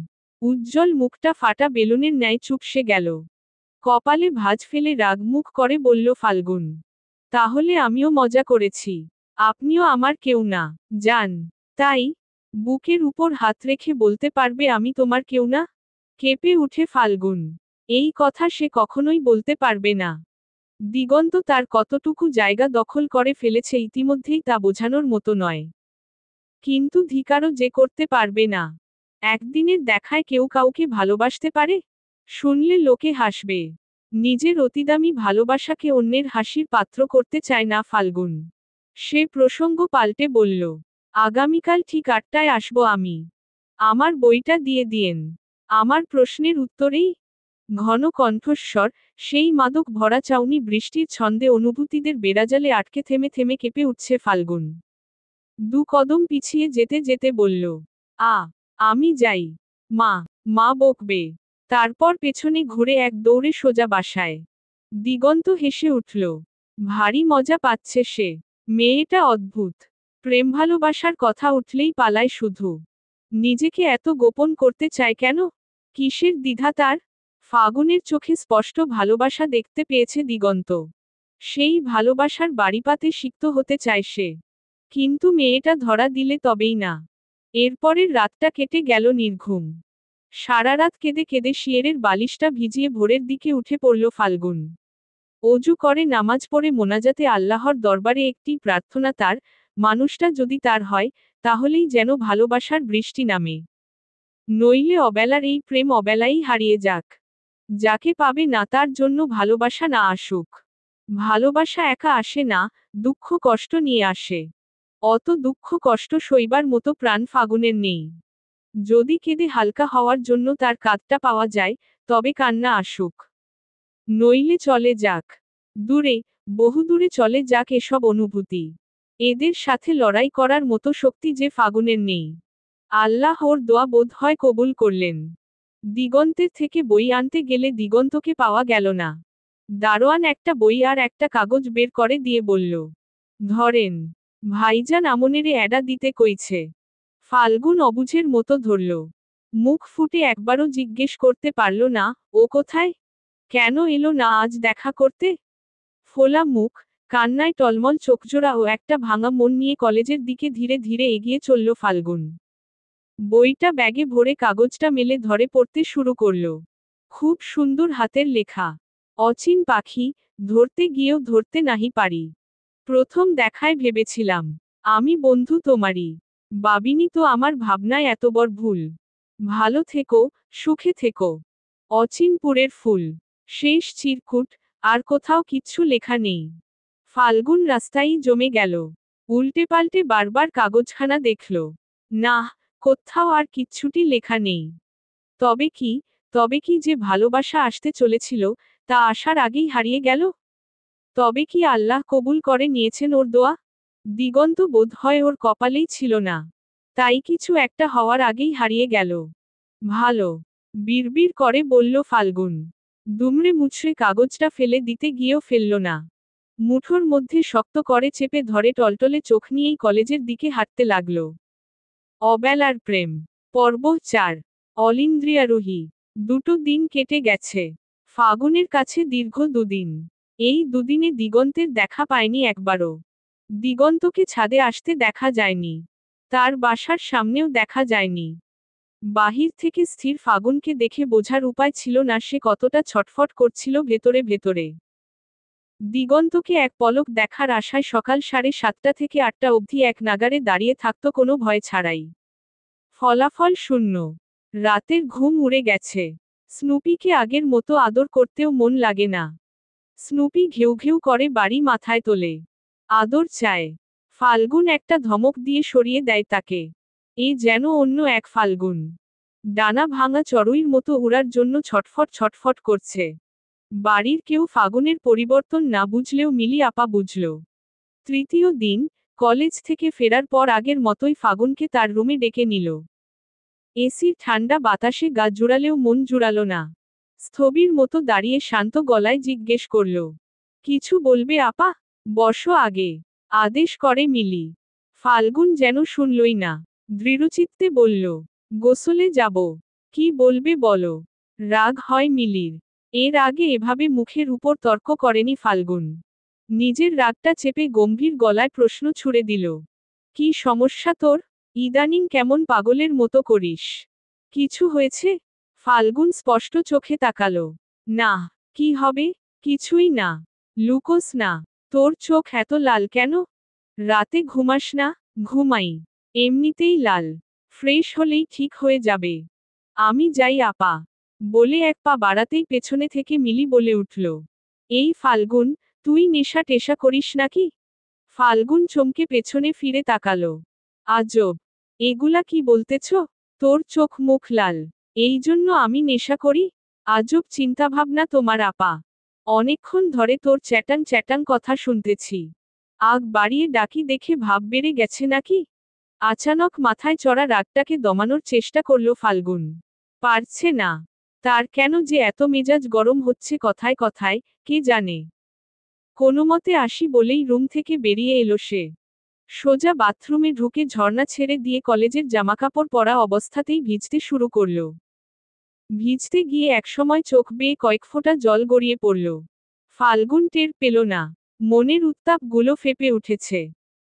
উজ্জ্বল মুখটা ফাটা বেলুনের ন্যায় চুপসে গেল। কপালে ভাঁজ ফেলে রাগ মুখ করে বলল ফাল্গুন, তাহলে আমিও মজা করেছি। আপনিও আমার কেউ না, যান। তাই? বুকের উপর হাত রেখে বলতে পারবে আমি তোমার কেউ না? কেঁপে উঠে ফাল্গুন। এই কথা সে কখনোই বলতে পারবে না। দিগন্ত তার কতটুকু জায়গা দখল করে ফেলেছে ইতিমধ্যেই তা বোঝানোর মতো নয়। কিন্তু ধিকারও যে করতে পারবে না। একদিনের দেখায় কেউ কাউকে ভালোবাসতে পারে? শুনলে লোকে হাসবে। নিজের অতিদামি ভালোবাসাকে অন্যের হাসির পাত্র করতে চায় না ফাল্গুন। সে প্রসঙ্গ পাল্টে বলল, আগামীকাল ঠিক 8টায় আসবো আমি। আমার বইটা দিয়ে দিয়েন। আমার প্রশ্নের উত্তরেই। ঘন কণ্ঠস্বর, সেই মাদক ভরা চাউনি বৃষ্টির ছন্দে অনুভূতিদের বেড়াজালে আটকে থেমে থেমে কেঁপে উঠছে ফাল্গুন। 2 কদম পিছিয়ে যেতে যেতে বলল, আমি যাই। মা। মা বকবে। তারপর পেছনে ঘুরে এক দৌড়ে সোজা বাসায়। দিগন্ত হেসে উঠল। ভারী মজা পাচ্ছে সে। মেয়েটা অদ্ভুত। প্রেম ভালোবাসার কথা উঠলেই পালায় শুধু। নিজেকে এত গোপন করতে চায় কেন? কিসের দ্বিধা তার? ফাগুনের চোখে স্পষ্ট ভালোবাসা দেখতে পেয়েছে দিগন্ত। সেই ভালোবাসার বাড়িপাতে সিক্ত হতে চায় সে। কিন্তু মেয়েটা ধরা দিলে তবেই না। এরপরের রাতটা কেটে গেল নির্ঘুম। সারা রাত কেঁদে কেঁদে শিয়েরের বালিশটা ভিজিয়ে ভোরের দিকে উঠে পড়ল ফাল্গুন। অজু করে নামাজ পড়ে মোনাজাতে আল্লাহর দরবারে একটি প্রার্থনা তার, মানুষটা যদি তার হয়, তাহলেই যেন ভালোবাসার বৃষ্টি নামে। নইলে অবেলার এই প্রেম অবেলাই হারিয়ে যাক। যাকে পাবে না তার জন্য ভালোবাসা না আসুক। ভালোবাসা একা আসে না, দুঃখ কষ্ট নিয়ে আসে। অত দুঃখ কষ্ট সইবার মতো প্রাণ ফাগুনের নেই। যদি কেঁদে হালকা হওয়ার জন্য তার কাঁধটা পাওয়া যায়, তবে কান্না আসুক। নইলে চলে যাক। দূরে, বহুদূরে চলে যাক এসব অনুভূতি। এদের সাথে লড়াই করার মতো শক্তি যে ফাগুনের নেই। আল্লাহ ওর দোয়া বোধ হয় কবুল করলেন। দিগন্তের থেকে বই আনতে গেলে দিগন্তকে পাওয়া গেল না। দারোয়ান একটা বই আর একটা কাগজ বের করে দিয়ে বলল, ধরেন। ভাইজান আমনেরে অ্যাডা দিতে কইছে। ফাল্গুন অবুঝের মতো ধরল। মুখ ফুটে একবারও জিজ্ঞেস করতে পারল না, ও কোথায়? কেন এলো না আজ দেখা করতে? ফোলা মুখ, কান্নায় টলমল চোখজোড়া ও একটা ভাঙা মন নিয়ে কলেজের দিকে ধীরে ধীরে এগিয়ে চলল ফাল্গুন। বইটা ব্যাগে ভরে কাগজটা মেলে ধরে পড়তে শুরু করল। খুব সুন্দর হাতের লেখা। অচিন পাখি, ধরতে গিয়েও ধরতে নাহি পারি। প্রথম দেখায় ভেবেছিলাম, আমি বন্ধু তোমারই। ভাবিনি তো আমার ভাবনায় এত বড় ভুল। ভালো থেকো, সুখে থেকো। অচিনপুরের ফুল, শেষ চিরকুট, আর কোথাও কিচ্ছু লেখা নেই। ফাল্গুন রাস্তায় জমে গেল। উল্টে পাল্টে বারবার কাগজখানা দেখল। না, কোথাও আর কিচ্ছুটি লেখা নেই। তবে কি যে ভালোবাসা আসতে চলেছিল, তা আসার আগেই হারিয়ে গেল? তবে কি আল্লাহ কবুল করে নিয়েছেন ওর দোয়া? দিগন্ত বোধ হয় ওর কপালেই ছিল না। তাই কিছু একটা হওয়ার আগেই হারিয়ে গেল। ভালো, বিড়বিড় করে বলল ফাল্গুন। দুমড়ে মুচড়ে কাগজটা ফেলে দিতে গিয়েও ফেলল না। মুঠোর মধ্যে শক্ত করে চেপে ধরে টলটলে চোখ নিয়েই কলেজের দিকে হাঁটতে লাগল। অবেলার প্রেম, পর্ব 4। অলিন্দ্রিয়ারোহী। 2 দিন কেটে গেছে। ফাগুনের কাছে দীর্ঘ 2 দিন। এই 2 দিনে দিগন্তের দেখা পায়নি একবারও। দিগন্তকে ছাদে আসতে দেখা যায়নি। তার বাসার সামনেও দেখা যায়নি। বাহির থেকে স্থির ফাগুনকে দেখে বোঝার উপায় ছিল না সে কতটা ছটফট করছিল ভেতরে ভেতরে। দিগন্তকে এক পলক দেখার আশায় সকাল 7:30 থেকে 8টা অবধি এক নাগারে দাঁড়িয়ে থাকত কোনো ভয় ছাড়াই। ফলাফল শূন্য। রাতের ঘুম উড়ে গেছে। স্নুপিকে আগের মতো আদর করতেও মন লাগে না। স্নুপি ঘেউ ঘেউ করে বাড়ি মাথায় তোলে। আদর চায়। ফাল্গুন একটা ধমক দিয়ে সরিয়ে দেয় তাকে। এ যেন অন্য এক ফাল্গুন। ডানা ভাঙা চড়ুইর মতো উড়ার জন্য ছটফট ছটফট করছে। বাড়ির কেউ ফাগুনের পরিবর্তন না বুঝলেও মিলি আপা বুঝল। তৃতীয় দিন, কলেজ থেকে ফেরার পর আগের মতোই ফাগুনকে তার রুমে ডেকে নিল। এসির ঠান্ডা বাতাসে গা জুড়ালেও মন জুড়ালো না। স্থবির মতো দাঁড়িয়ে শান্ত গলায় জিজ্ঞেস করল, কিছু বলবে আপা? বসো আগে, আদেশ করে মিলি। ফাল্গুন যেন শুনলই না। দৃঢ়চিত্তে বলল, গোসলে যাব। কি বলবে বলো? রাগ হয় মিলির। এর আগে এভাবে মুখের উপর তর্ক করেনি ফাল্গুন। নিজের রাগটা চেপে গম্ভীর গলায় প্রশ্ন ছুড়ে দিল, কি সমস্যা তোর? ইদানিং কেমন পাগলের মতো করিস? কিছু হয়েছে? ফাল্গুন স্পষ্ট চোখে তাকালো। না, কি হবে? কিছুই না। লুকোস না। তোর চোখ এত লাল কেন? রাতে ঘুমাস না? ঘুমাই। এমনিতেই লাল। ফ্রেশ হলেই ঠিক হয়ে যাবে। আমি যাই আপা। বলে এক পা বাড়াতেই পেছনে থেকে মিলি বলে উঠল, এই ফাল্গুন, তুই নেশা টেশা করিস নাকি? ফাল্গুন চমকে পেছনে ফিরে তাকালো। আজব, এগুলা কি বলতেছ? তোর চোখ মুখ লাল, এই জন্য আমি নেশা করি? আজব চিন্তাভাবনা তোমার আপা। অনেকক্ষণ ধরে তোর চ্যাটাং চ্যাটাং কথা শুনতেছি। আগ বাড়িয়ে ডাকি দেখে ভাব বেড়ে গেছে নাকি? আচানক মাথায় চড়া রাগটাকে দমানোর চেষ্টা করল ফাল্গুন। পারছে না। তার কেন যে এত মেজাজ গরম হচ্ছে কথায় কথায়, কে জানে। কোনোমতে আসি বলেই রুম থেকে বেরিয়ে এলো সে। সোজা বাথরুমে ঢুকে ঝর্ণা ছেড়ে দিয়ে কলেজের জামাকাপড় পরা অবস্থাতেই ভিজতে শুরু করল। ভিজতে গিয়ে একসময় চোখ বেয়ে কয়েক ফোঁটা জল গড়িয়ে পড়ল। ফাল্গুন টের পেল না। মনের উত্তাপগুলো ফেপে উঠেছে।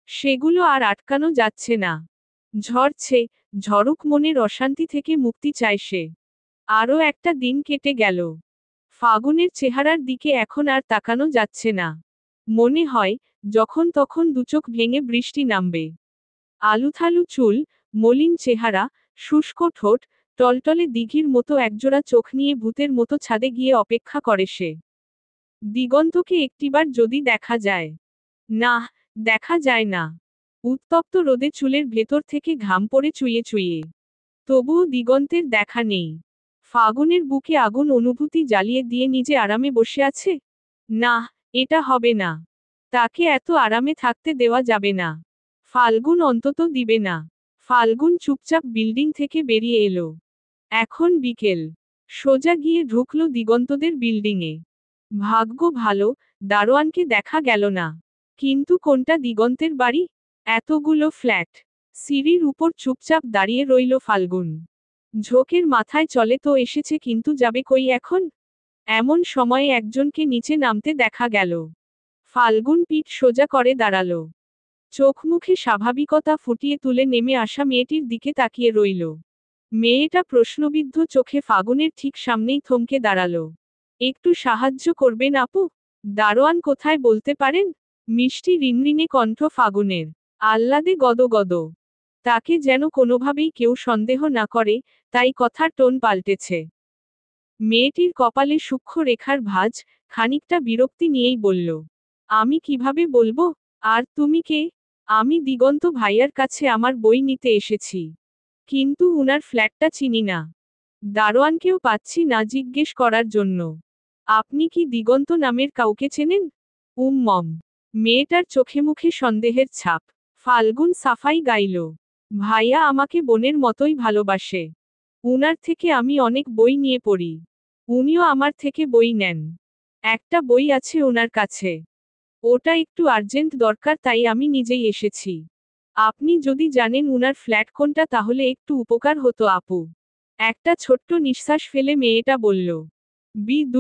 সেগুলো আর আটকানো যাচ্ছে না। ঝরছে, ঝরুক, মনের অশান্তি থেকে মুক্তি চায় সে। আরও একটা দিন কেটে গেল। ফাগুনের চেহারার দিকে এখন আর তাকানো যাচ্ছে না। মনে হয়, যখন তখন দুচোখ ভেঙে বৃষ্টি নামবে। আলুথালু চুল, মলিন চেহারা, শুষ্ক ঠোঁট, টলটলে দিঘির মতো একজোড়া চোখ নিয়ে ভূতের মতো ছাদে গিয়ে অপেক্ষা করে সে। দিগন্তকে একটিবার যদি দেখা যায়। না, দেখা যায় না। উত্তপ্ত রোদে চুলের ভেতর থেকে ঘাম পড়ে চুইয়ে চুইয়ে। তবুও দিগন্তের দেখা নেই। ফাগুনের বুকে আগুন অনুভূতি জ্বালিয়ে দিয়ে নিজে আরামে বসে আছে? না, এটা হবে না। তাকে এত আরামে থাকতে দেওয়া যাবে না। ফাল্গুন অন্তত দিবে না। ফাল্গুন চুপচাপ বিল্ডিং থেকে বেরিয়ে এলো। এখন বিকেল। সোজা গিয়ে ঢুকলো দিগন্তদের বিল্ডিংয়ে। ভাগ্য ভালো, দারোয়ানকে দেখা গেল না। কিন্তু কোনটা দিগন্তের বাড়ি? এতগুলো ফ্ল্যাট। সিঁড়ির উপর চুপচাপ দাঁড়িয়ে রইল ফাল্গুন। ঝোঁকের মাথায় চলে তো এসেছে, কিন্তু যাবে কই এখন? এমন সময়ে একজনকে নিচে নামতে দেখা গেল। ফাল্গুন পিঠ সোজা করে দাঁড়ালো। চোখ মুখে স্বাভাবিকতা ফুটিয়ে তুলে নেমে আসা মেয়েটির দিকে তাকিয়ে রইল। মেয়েটা প্রশ্নবিদ্ধ চোখে ফাগুনের ঠিক সামনেই থমকে দাঁড়ালো। একটু সাহায্য করবেন আপু? দারোয়ান কোথায় বলতে পারেন? মিষ্টি রিনরিনে কণ্ঠ ফাগুনের। আহ্লাদে গদগদ। তাকে যেন কোনোভাবেই কেউ সন্দেহ না করে, তাই কথার টোন পাল্টেছে। মেয়েটির কপালে সূক্ষ্ম রেখার ভাঁজ, খানিকটা বিরক্তি নিয়েই বলল, আমি কিভাবে বলবো? আর তুমি কে? আমি দিগন্ত ভাইয়ার কাছে আমার বই নিতে এসেছি। কিন্তু উনার ফ্ল্যাটটা চিনি না। দারোয়ানকেও পাচ্ছি না জিজ্ঞেস করার জন্য। আপনি কি দিগন্ত নামের কাউকে চেনেন? মম। মেয়েটার চোখে মুখে সন্দেহের ছাপ। ফাল্গুন সাফাই গাইল, ভাইয়া আমাকে বোনের মতোই ভালোবাসে। উনার থেকে আমি অনেক বই নিয়ে পড়ি। উনিও আমার থেকে বই নেন। একটা বই আছে ওনার কাছে। ওটা একটু আর্জেন্ট দরকার, তাই আমি নিজেই এসেছি। আপনি যদি জানেন উনার ফ্ল্যাট কোনটা তাহলে একটু উপকার হতো আপু। একটা ছোট্ট নিঃশ্বাস ফেলে মেয়েটা বলল, B2।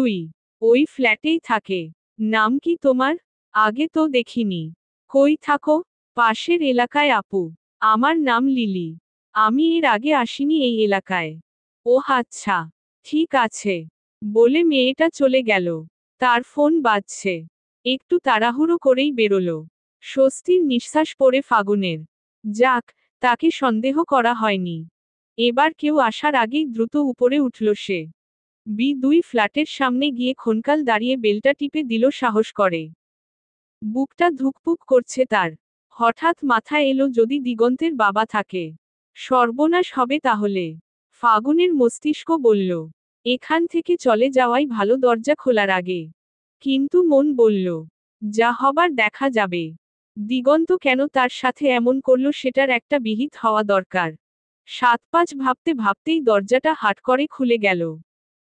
ওই ফ্ল্যাটেই থাকে। নাম কি তোমার? আগে তো দেখিনি। কই থাকো? পাশের এলাকায় আপু। আমার নাম লিলি। আমি এর আগে আসিনি এই এলাকায়। ওহ আচ্ছা। ঠিক আছে। বলে মেয়েটা চলে গেল। তার ফোন বাজছে। একটু তাড়াহুড়ো করেই বেরোলো। স্বস্তির নিঃশ্বাস পড়ে ফাগুনের। যাক, তাকে সন্দেহ করা হয়নি। এবার কেউ আসার আগেই দ্রুত উপরে উঠল সে। B2 ফ্ল্যাটের সামনে গিয়ে ক্ষণকাল দাঁড়িয়ে বেলটা টিপে দিল সাহস করে। বুকটা ধুকপুক করছে তার। হঠাৎ মাথায় এলো যদি দিগন্তের বাবা থাকে। সর্বনাশ হবে তাহলে। ফাগুনের মস্তিষ্ক বলল, এখান থেকে চলে যাওয়াই ভালো দরজা খোলার আগে। কিন্তু মন বলল, যা হবার দেখা যাবে। দিগন্ত কেন তার সাথে এমন করল সেটার একটা বিহিত হওয়া দরকার। 7-5 ভাবতে ভাবতেই দরজাটা হাট করে খুলে গেল।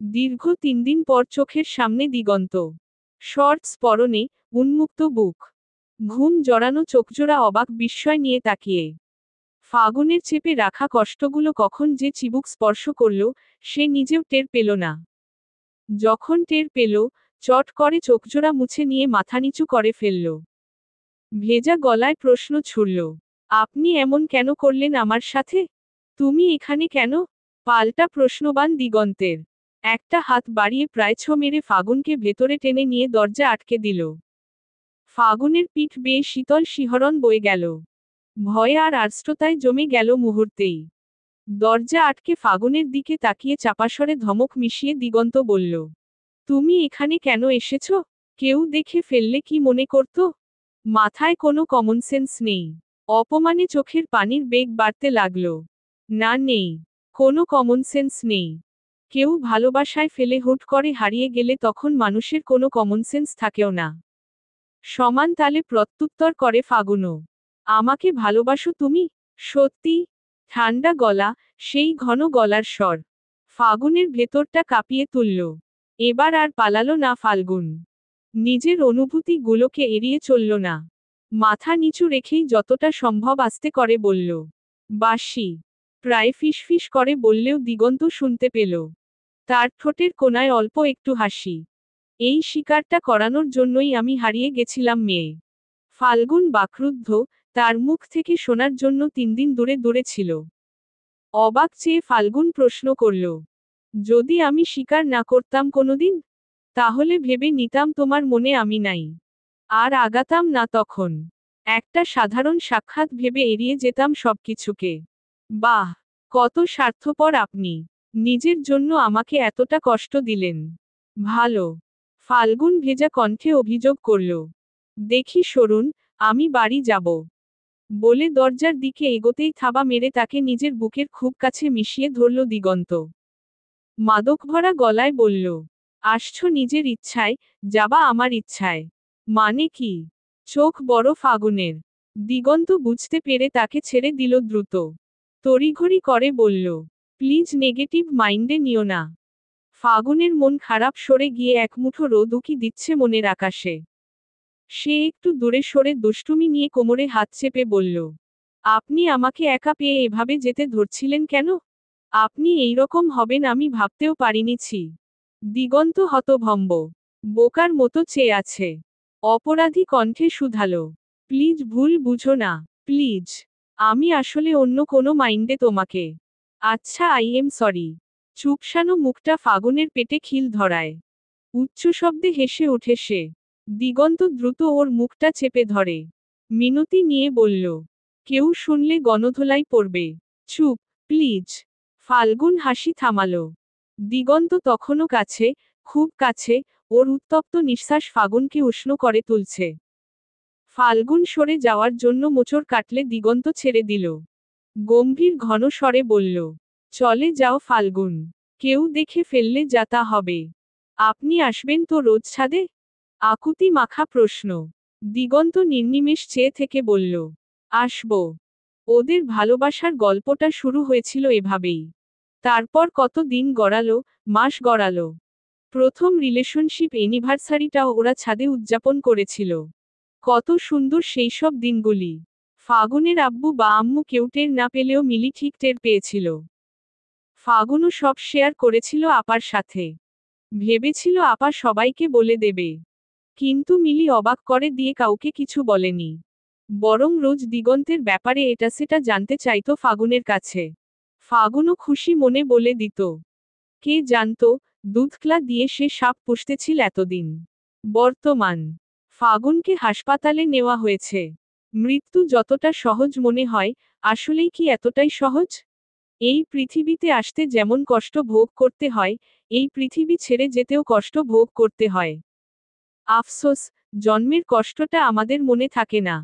দীর্ঘ 3 দিন পর চোখের সামনে দিগন্ত। শর্টস পরনে, উন্মুক্ত বুক। ঘুম জড়ানো চোখজোড়া অবাক বিস্ময় নিয়ে তাকিয়ে। ফাগুনের চেপে রাখা কষ্টগুলো কখন যে চিবুক স্পর্শ করল, সে নিজেও টের পেল না। যখন টের পেল, চট করে চোখজোড়া মুছে নিয়ে মাথা নিচু করে ফেলল। ভেজা গলায় প্রশ্ন ছুড়ল, আপনি এমন কেন করলেন আমার সাথে? তুমি এখানে কেন? পাল্টা প্রশ্নবান দিগন্তের। একটা হাত বাড়িয়ে প্রায় ছো মেরে ফাগুনকে ভেতরে টেনে নিয়ে দরজা আটকে দিল। ফাগুনের পিঠ বেয়ে শীতল শিহরণ বয়ে গেল। ভয় আর আর্দ্রতায় জমে গেল মুহূর্তেই। দরজা আটকে ফাগুনের দিকে তাকিয়ে চাপাস্বরে ধমক মিশিয়ে দিগন্ত বলল, তুমি এখানে কেন এসেছ? কেউ দেখে ফেললে কি মনে করত? মাথায় কোনো কমন সেন্স নেই। অপমানে চোখের পানির বেগ বাড়তে লাগল। না, নেই। কোনো কমন সেন্স নেই। কেউ ভালোবাসায় ফেলে হুট করে হারিয়ে গেলে তখন মানুষের কোনো কমন সেন্স থাকেও না। সমান তালে প্রত্যুত্তর করে ফাগুনও। আমাকে ভালোবাসো তুমি? সত্যি? ঠান্ডা গলা, সেই ঘন গলার স্বর। ফাগুনের ভেতরটা কাঁপিয়ে তুলল। এবার আর পালালো না ফাল্গুন। নিজের অনুভূতিগুলোকে এড়িয়ে চলল না। মাথা নিচু রেখেই যতটা সম্ভব আস্তে করে বলল, বাসি। প্রায় ফিসফিস করে বললেও দিগন্ত শুনতে পেল। তার ঠোঁটের কোণায় অল্প একটু হাসি। এই শিকারটা করানোর জন্যই আমি হারিয়ে গেছিলাম মেয়ে। ফাল্গুন বাকরুদ্ধ, তার মুখ থেকে শোনার জন্য 3 দিন দূরে দূরে ছিল। অবাক চেয়ে ফাল্গুন প্রশ্ন করল, যদি আমি স্বীকার না করতাম কোনোদিন? তাহলে ভেবে নিতাম তোমার মনে আমি নাই। আর আগাতাম না তখন। একটা সাধারণ সাক্ষাৎ ভেবে এড়িয়ে যেতাম সবকিছুকে। বাহ, কত স্বার্থপর আপনি। নিজের জন্য আমাকে এতটা কষ্ট দিলেন। ভালো। ফাল্গুন ভেজা কণ্ঠে অভিযোগ করল, দেখি সরুন, আমি বাড়ি যাব। বলে দরজার দিকে এগোতেই থাবা মেরে তাকে নিজের বুকের খুব কাছে মিশিয়ে ধরল দিগন্ত। মাদকভরা গলায় বলল, আসছো নিজের ইচ্ছায়, যাবা আমার ইচ্ছায়। মানে কি? চোখ বড় ফাগুনের। দিগন্ত বুঝতে পেরে তাকে ছেড়ে দিল দ্রুত। তড়িঘড়ি করে বলল, প্লিজ নেগেটিভ মাইন্ডে নিও না। ফাগুনের মন খারাপ সরে গিয়ে এক মুঠো রোদ উকি দিচ্ছে মনের আকাশে। সে একটু দূরে সরে দুষ্টুমি নিয়ে কোমরে হাত চেপে বলল, আপনি আমাকে একা পেয়ে এভাবে যেতে ধরছিলেন কেন? আপনি এইরকম হবেন আমি ভাবতেও পারিনি ছি। দিগন্ত হতভম্ব। বোকার মতো চেয়ে আছে। অপরাধী কণ্ঠে শুধালো, প্লিজ ভুল বুঝো না, প্লিজ। আমি আসলে অন্য কোনো মাইন্ডে তোমাকে। আচ্ছা, আই এম সরি। চুপসানো মুখটা ফাগুনের পেটে খিল ধরায়। উচ্চ শব্দে হেসে ওঠে সে। দিগন্ত দ্রুত ওর মুখটা চেপে ধরে। মিনতি নিয়ে বলল, কেউ শুনলে গণধোলাই পড়বে। চুপ, প্লিজ। ফাল্গুন হাসি থামালো। দিগন্ত তখনও কাছে, খুব কাছে, ওর উত্তপ্ত নিঃশ্বাস ফাগুনকে উষ্ণ করে তুলছে। ফাল্গুন সরে যাওয়ার জন্য মোচড় কাটলে দিগন্ত ছেড়ে দিল। গম্ভীর ঘন স্বরে বলল, চলে যাও ফাল্গুন। কেউ দেখে ফেললে যা তা হবে। আপনি আসবেন তো রোজ ছাদে? আকুতি মাখা প্রশ্ন। দিগন্ত নির্নিমেষ চেয়ে থেকে বলল, আসব। ওদের ভালোবাসার গল্পটা শুরু হয়েছিল এভাবেই। তারপর কত দিন গড়ালো, মাস গড়ালো। প্রথম রিলেশনশিপ অ্যানিভার্সারিটাও ওরা ছাদে উদযাপন করেছিল। কত সুন্দর সেই সব দিনগুলি। ফাগুনের আব্বু বা আম্মু কেউ টের না পেলেও মিলি ঠিক টের পেয়েছিল। ফাগুনও সব শেয়ার করেছিল আপার সাথে। ভেবেছিল আপা সবাইকে বলে দেবে। কিন্তু মিলি অবাক করে দিয়ে কাউকে কিছু বলেনি। বরং রোজ দিগন্তের ব্যাপারে এটা সেটা জানতে চাইতো ফাগুনের কাছে। ফাগুনও খুশি মনে বলে দিত। কে জানতো, দুধকলা দিয়ে সে সাপ পুষতেছিল এতদিন। বর্তমান ফাগুনকে হাসপাতালে নেওয়া হয়েছে। মৃত্যু যতটা সহজ মনে হয়, আসলেই কি এতটাই সহজ? এই পৃথিবীতে আসতে যেমন কষ্ট ভোগ করতে হয়, এই পৃথিবী ছেড়ে যেতেও কষ্ট ভোগ করতে হয়। আফসোস, জন্মের কষ্টটা আমাদের মনে থাকে না।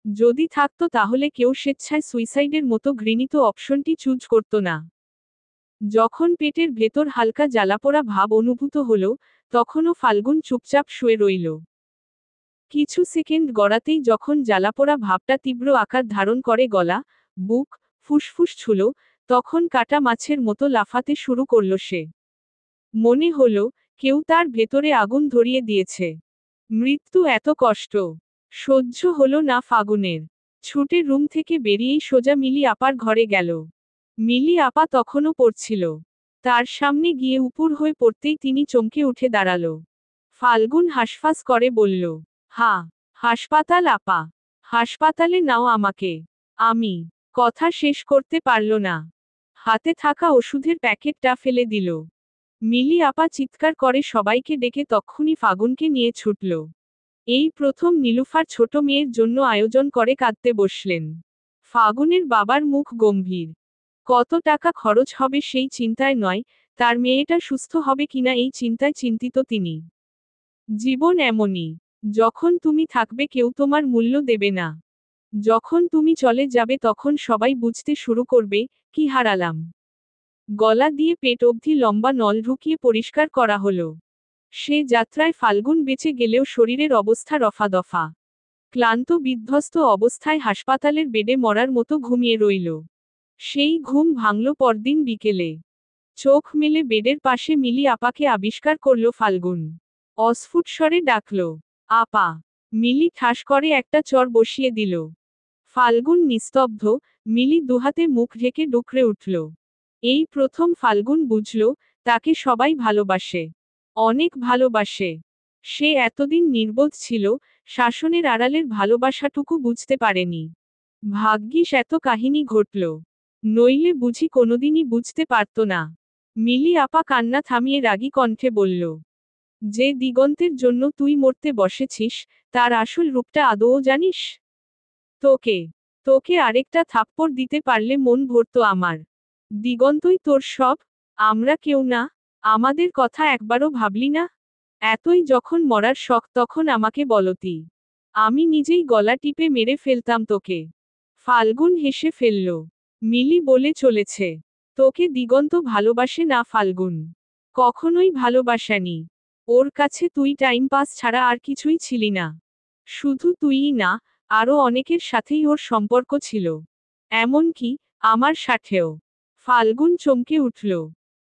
যদি থাকতো তাহলে কেউ স্বেচ্ছায় সুইসাইডের মতো ঘৃণিত অপশনটি চুজ করত না। যখন পেটের ভেতর হালকা জ্বালাপোড়া ভাব অনুভূত হলো, তখনও ফাল্গুন চুপচাপ শুয়ে রইল। কিছু সেকেন্ড গড়াতেই যখন জ্বালাপোড়া ভাবটা তীব্র আকার ধারণ করে গলা, বুক, ফুসফুস ছুলো, তখন কাটা মাছের মতো লাফাতে শুরু করল সে। মনে হলো, কেউ তার ভেতরে আগুন ধরিয়ে দিয়েছে। মৃত্যু এত কষ্ট সহ্য হলো না ফাগুনের। ছুটে রুম থেকে বেরিয়েই সোজা মিলি আপার ঘরে গেল। মিলি আপা তখনও পড়ছিল। তার সামনে গিয়ে উপুর হয়ে পড়তেই তিনি চমকে উঠে দাঁড়াল। ফাল্গুন হাসফাস করে বলল, হা, হাসপাতাল আপা। হাসপাতালে নাও আমাকে। আমি কথা শেষ করতে পারল না। হাতে থাকা ওষুধের প্যাকেটটা ফেলে দিল। মিলি আপা চিৎকার করে সবাইকে ডেকে তক্ষুনি ফাগুনকে নিয়ে ছুটল। এই প্রথম নীলুফার ছোট মেয়ের জন্য আয়োজন করে কাঁদতে বসলেন। ফাগুনের বাবার মুখ গম্ভীর। কত টাকা খরচ হবে সেই চিন্তায় নয়, তার মেয়েটা সুস্থ হবে কিনা এই চিন্তায় চিন্তিত তিনি। জীবন এমনই। যখন তুমি থাকবে কেউ তোমার মূল্য দেবে না। যখন তুমি চলে যাবে তখন সবাই বুঝতে শুরু করবে, কি হারালাম। গলা দিয়ে পেট অবধি লম্বা নল ঢুকিয়ে পরিষ্কার করা হলো। সে যাত্রায় ফাল্গুন বেঁচে গেলেও শরীরের অবস্থা রফাদফা। ক্লান্ত বিধ্বস্ত অবস্থায় হাসপাতালের বেডে মরার মতো ঘুমিয়ে রইল। সেই ঘুম ভাঙল পরদিন বিকেলে। চোখ মেলে বেডের পাশে মিলি আপাকে আবিষ্কার করল ফাল্গুন। অস্ফুট স্বরে ডাকল, আপা। মিলি ঠাস করে একটা চর বসিয়ে দিল। ফাল্গুন নিস্তব্ধ, মিলি দুহাতে মুখ ঢেকে ডুকরে উঠল। এই প্রথম ফাল্গুন বুঝল, তাকে সবাই ভালোবাসে। অনেক ভালোবাসে। সে এতদিন নির্বোধ ছিল, শাসনের আড়ালের ভালোবাসাটুকু বুঝতে পারেনি। ভাগ্যিস এত কাহিনী ঘটল। নইলে বুঝি কোনোদিনই বুঝতে পারত না। মিলি আপা কান্না থামিয়ে রাগী কণ্ঠে বলল, যে দিগন্তের জন্য তুই মরতে বসেছিস, তার আসল রূপটা আদৌ জানিস? তোকে তোকে আরেকটা থাপ্পড় দিতে পারলে মন ভরত আমার। দিগন্তই তোর সব? আমরা কেউ না? আমাদের কথা একবারও ভাবলি না? এতই যখন মরার শখ তখন আমাকে বলতি। আমি নিজেই গলা টিপে মেরে ফেলতাম তোকে। ফাল্গুন হেসে ফেলল। মিলি বলে চলেছে, তোকে দিগন্ত ভালোবাসে না ফাল্গুন। কখনোই ভালোবাসেনি। ওর কাছে তুই টাইম পাস ছাড়া আর কিছুই ছিলি না। শুধু তুইই না, আরও অনেকের সাথেই ওর সম্পর্ক ছিল। এমনকি আমার সাথেও। ফাল্গুন চমকে উঠল।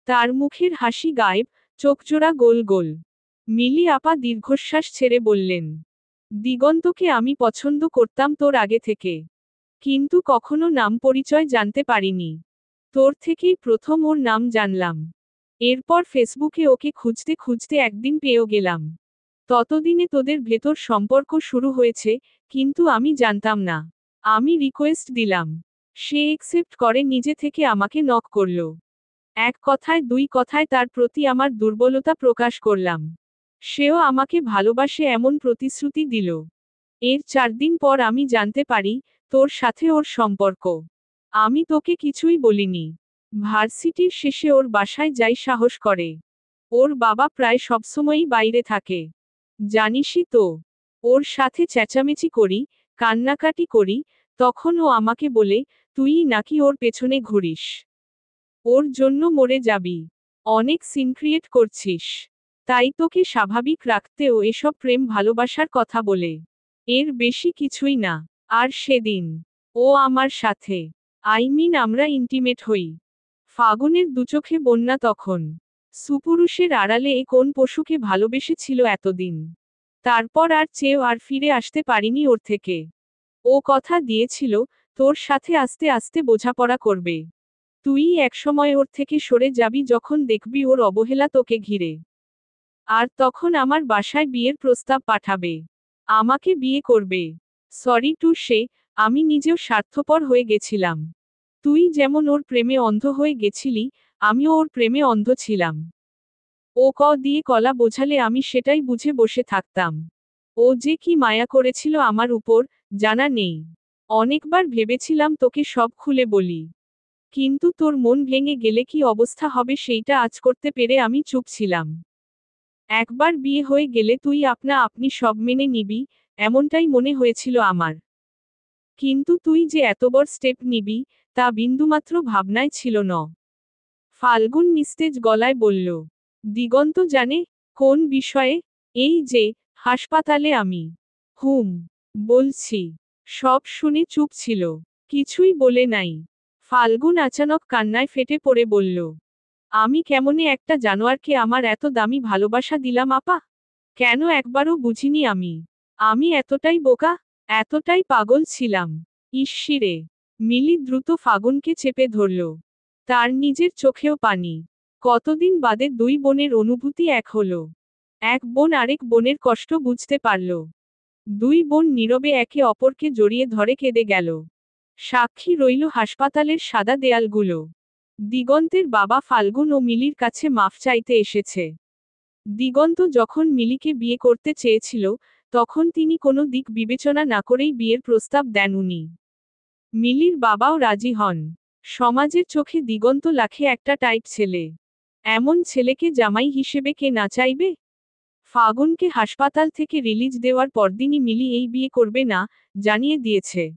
তার মুখের হাসি গায়েব, চোখজোড়া গোল গোল। মিলি আপা দীর্ঘশ্বাস ছেড়ে বললেন, দিগন্তকে আমি পছন্দ করতাম তোর আগে থেকে। কিন্তু কখনো নাম পরিচয় জানতে পারিনি। তোর থেকেই প্রথম ওর নাম জানলাম। এরপর ফেসবুকে ওকে খুঁজতে খুঁজতে একদিন পেয়েও গেলাম। ততদিনে তোদের ভেতর সম্পর্ক শুরু হয়েছে, কিন্তু আমি জানতাম না। আমি রিকোয়েস্ট দিলাম। সে একসেপ্ট করে নিজে থেকে আমাকে নক করল। এক কথায় দুই কথায় তার প্রতি আমার দুর্বলতা প্রকাশ করলাম। সেও আমাকে ভালোবাসে এমন প্রতিশ্রুতি দিল। এর 4 দিন পর আমি জানতে পারি, তোর সাথে ওর সম্পর্ক। আমি তোকে কিছুই বলিনি। ভার্সিটির শেষে ওর বাসায় যাই সাহস করে। ওর বাবা প্রায় সবসময়ই বাইরে থাকে। জানিসই তো, ওর সাথে চেঁচামেচি করি, কান্নাকাটি করি, তখন ও আমাকে বলে, তুই নাকি ওর পেছনে ঘুরিস। ওর জন্য মরে যাবি। অনেক সিন ক্রিয়েট করছিস। তাই তোকে স্বাভাবিক রাখতেও এসব প্রেম ভালোবাসার কথা বলে। এর বেশি কিছুই না। আর সেদিন ও আমার সাথে, আমরা ইন্টিমেট হই। ফাগুনের দুচোখে বন্যা তখন। সুপুরুষের আড়ালে এ কোন পশুকে ভালোবেসেছিল এতদিন। তারপর আর চেয়েও আর ফিরে আসতে পারিনি ওর থেকে। ও কথা দিয়েছিল, তোর সাথে আস্তে আস্তে বোঝাপড়া করবে। তুই একসময় ওর থেকে সরে যাবি যখন দেখবি ওর অবহেলা তোকে ঘিরে। আর তখন আমার বাসায় বিয়ের প্রস্তাব পাঠাবে। আমাকে বিয়ে করবে। সরি টু সে, আমি নিজেও স্বার্থপর হয়ে গেছিলাম। তুই যেমন ওর প্রেমে অন্ধ হয়ে গেছিলি, আমিও ওর প্রেমে অন্ধ ছিলাম। ও দিয়ে কলা বোঝালে আমি সেটাই বুঝে বসে থাকতাম। ও যে কি মায়া করেছিল আমার উপর, জানা নেই। অনেকবার ভেবেছিলাম তোকে সব খুলে বলি। কিন্তু তোর মন ভেঙে গেলে কি অবস্থা হবে সেইটা আঁচ করতে পেরে আমি চুপ ছিলাম। একবার বিয়ে হয়ে গেলে তুই আপনি সব মেনে নিবি, এমনটাই মনে হয়েছিল আমার। কিন্তু তুই যে এত বড় স্টেপ নিবি, তা বিন্দুমাত্র ভাবনায় ছিল ন। ফাল্গুন নিস্তেজ গলায় বলল। দিগন্ত জানে? কোন বিষয়ে? এই যে, হাসপাতালে আমি। হুম, বলছি। সব শুনে চুপ ছিল। কিছুই বলে নাই। ফাল্গুন আচানক কান্নায় ফেটে পড়ে বলল। আমি কেমনে একটা জানোয়ারকে আমার এত দামি ভালোবাসা দিলাম আপা? কেন একবারও বুঝিনি আমি? আমি এতটাই বোকা, এতটাই পাগল ছিলাম। ইস্সিরে! মিলি দ্রুত ফাগুনকে চেপে ধরল। তার নিজের চোখেও পানি। কতদিন বাদে দুই বোনের অনুভূতি এক হলো। এক বোন আরেক বোনের কষ্ট বুঝতে পারল। দুই বোন নীরবে একে অপরকে জড়িয়ে ধরে কেঁদে গেল। সাক্ষী রইল হাসপাতালের সাদা দেয়ালগুলো। দিগন্তের বাবা ফাল্গুন ও মিলির কাছে মাফ চাইতে এসেছে। দিগন্ত যখন মিলিকে বিয়ে করতে চেয়েছিল, তখন তিনি কোনো দিক বিবেচনা না করেই বিয়ের প্রস্তাব দেন উনি। মিলির বাবাও রাজি হন। সমাজের চোখে দিগন্ত লাখে একটা টাইপ ছেলে। এমন ছেলেকে জামাই হিসেবে কে না চাইবে? ফাগুনকে হাসপাতাল থেকে রিলিজ দেওয়ার পরদিনই মিলি এই বিয়ে করবে না, জানিয়ে দিয়েছে।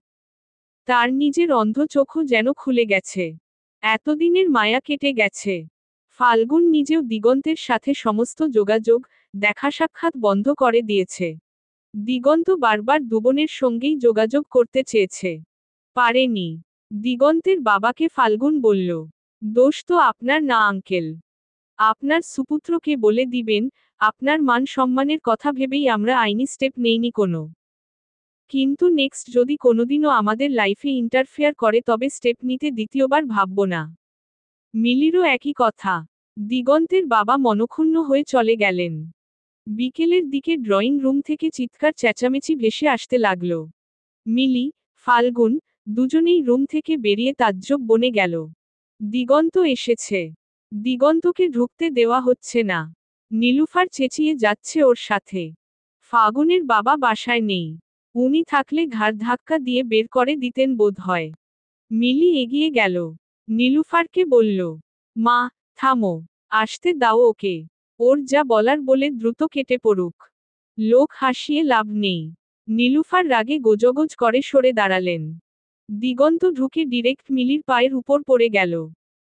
তার নিজের অন্ধ চোখও যেন খুলে গেছে। এতদিনের মায়া কেটে গেছে। ফাল্গুন নিজেও দিগন্তের সাথে সমস্ত যোগাযোগ, দেখা সাক্ষাৎ বন্ধ করে দিয়েছে। দিগন্ত বারবার দুবোনের সঙ্গেই যোগাযোগ করতে চেয়েছে। পারেনি। দিগন্তের বাবাকে ফাল্গুন বলল। দোষ তো আপনার না আঙ্কেল। আপনার সুপুত্রকে বলে দিবেন, আপনার মান সম্মানের কথা ভেবেই আমরা আইনি স্টেপ নেইনি কোনো। কিন্তু নেক্সট যদি কোনোদিনও আমাদের লাইফে ইন্টারফেয়ার করে তবে স্টেপ নিতে দ্বিতীয়বার ভাবব না। মিলিরও একই কথা। দিগন্তের বাবা মনক্ষুণ্ণ হয়ে চলে গেলেন। বিকেলের দিকে ড্রয়িং রুম থেকে চিৎকার চেঁচামেচি ভেসে আসতে লাগল। মিলি, ফাল্গুন, দুজনেই রুম থেকে বেরিয়ে তাজ্জব বনে গেল। দিগন্ত এসেছে। দিগন্তকে ঢুকতে দেওয়া হচ্ছে না। নীলুফার চেঁচিয়ে যাচ্ছে ওর সাথে। ফাগুনের বাবা বাসায় নেই। উনি থাকলে ঘাড় ধাক্কা দিয়ে বের করে দিতেন বোধ হয়। মিলি এগিয়ে গেল। নীলুফারকে বলল, মা, থামো। আসতে দাও ওকে। ওর যা বলার বলে দ্রুত কেটে পড়ুক। লোক হাসিয়ে লাভ নেই। নীলুফার রাগে গোজগোজ করে সরে দাঁড়ালেন। দিগন্ত ঢুকে ডিরেক্ট মিলির পায়ের উপর পড়ে গেল।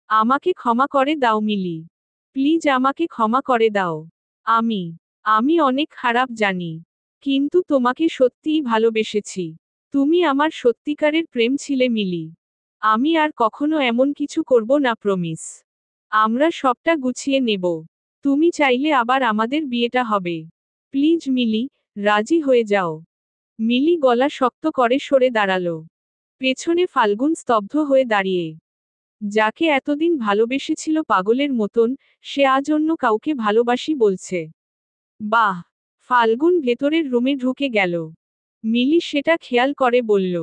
আমাকে ক্ষমা করে দাও মিলি। প্লিজ আমাকে ক্ষমা করে দাও। আমি আমি অনেক খারাপ জানি। কিন্তু তোমাকে সত্যিই ভালোবেসেছি। তুমি আমার সত্যিকারের প্রেম ছিলে মিলি। আমি আর কখনো এমন কিছু করব না প্রমিস। আমরা সবটা গুছিয়ে নেব। তুমি চাইলে আবার আমাদের বিয়েটা হবে। প্লিজ মিলি, রাজি হয়ে যাও। মিলি গলা শক্ত করে সরে দাঁড়ালো। পেছনে ফাল্গুন স্তব্ধ হয়ে দাঁড়িয়ে। যাকে এতদিন ভালোবেসেছিল পাগলের মতন, সে আজ অন্য কাউকে ভালোবাসি বলছে। বাহ! ফাল্গুন ভেতরের রুমে ঢুকে গেল। মিলি সেটা খেয়াল করে বলল।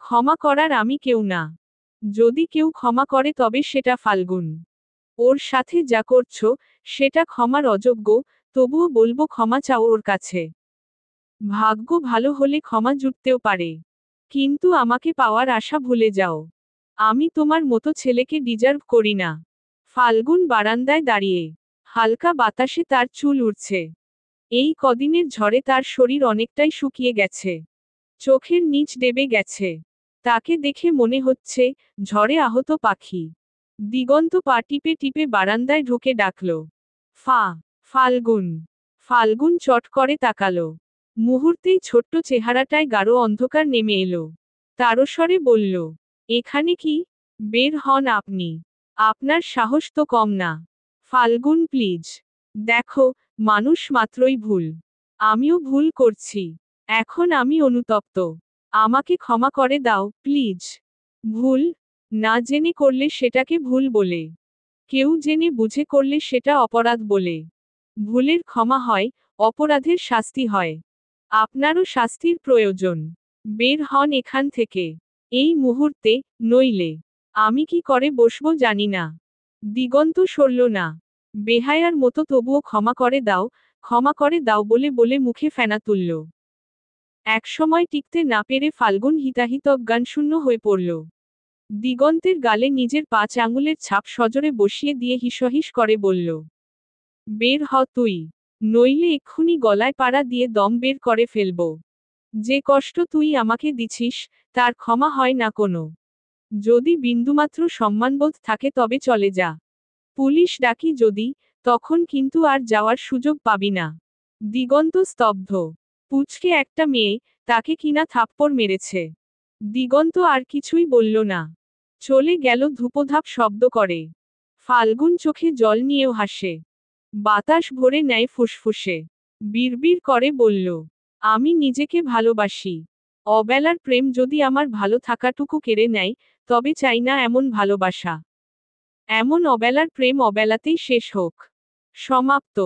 ক্ষমা করার আমি কেউ না। যদি কেউ ক্ষমা করে তবে সেটা ফাল্গুন। ওর সাথে যা করছো, সেটা ক্ষমার অযোগ্য, তবুও বলবো ক্ষমা চাও ওর কাছে। ভাগ্য ভালো হলে ক্ষমা জুটতেও পারে। কিন্তু আমাকে পাওয়ার আশা ভুলে যাও। আমি তোমার মতো ছেলেকে ডিজার্ভ করি না। ফাল্গুন বারান্দায় দাঁড়িয়ে। হালকা বাতাসে তার চুল উড়ছে। এই কদিনের ঝড়ে তার শরীর অনেকটাই শুকিয়ে গেছে। চোখের নিচ ডেবে গেছে। তাকে দেখে মনে হচ্ছে ঝড়ে আহত পাখি। দিগন্ত পা টিপে টিপে বারান্দায় ঢুকে ডাকল, ফাল্গুন। ফাল্গুন চট করে তাকালো। মুহূর্তেই ছোট্ট চেহারাটায় গাঢ় অন্ধকার নেমে এলো। তারস্বরে বলল, এখানে কি? বের হন আপনি। আপনার সাহস তো কম না। ফাল্গুন প্লিজ। দেখো, মানুষ মাত্রই ভুল। আমিও ভুল করছি। এখন আমি অনুতপ্ত। আমাকে ক্ষমা করে দাও, প্লিজ। ভুল না জেনে করলে সেটাকে ভুল বলে। কেউ জেনে বুঝে করলে সেটা অপরাধ বলে। ভুলের ক্ষমা হয়, অপরাধের শাস্তি হয়। আপনারও শাস্তির প্রয়োজন। বের হন এখান থেকে। এই মুহূর্তে, নইলে আমি কি করে বসবো জানি না। দিগন্ত সরল না। বেহায়ার মতো তবুও ক্ষমা করে দাও বলে বলে মুখে ফেনা তুলল। একসময় টিকতে না পেরে ফাল্গুন হিতাহিত অজ্ঞানশূন্য হয়ে পড়ল। দিগন্তের গালে নিজের 5 আঙুলের ছাপ সজোরে বসিয়ে দিয়ে হিসহিস করে বলল, বের হ তুই। নইলে এক্ষুনি গলায় পাড়া দিয়ে দম বের করে ফেলব। যে কষ্ট তুই আমাকে দিছিস, তার ক্ষমা হয় না কোনো। যদি বিন্দুমাত্র সম্মানবোধ থাকে তবে চলে যা। পুলিশ ডাকি যদি, তখন কিন্তু আর যাওয়ার সুযোগ পাবি না। দিগন্ত স্তব্ধ। পুচকে একটা মেয়ে, তাকে কিনা থাপ্পড় মেরেছে। দিগন্ত আর কিছুই বলল না। চলে গেল ধূপধাপ শব্দ করে। ফাল্গুন চোখে জল নিয়েও হাসে। বাতাস ভরে নেয় ফুসফুসে। বিড়বিড় করে বলল, আমি নিজেকে ভালোবাসি। অবেলার প্রেম যদি আমার ভালো থাকাটুকু কেড়ে নেয়, তবে চাই না এমন ভালোবাসা। এমন অবেলার প্রেম অবেলাতেই শেষ হোক। সমাপ্ত।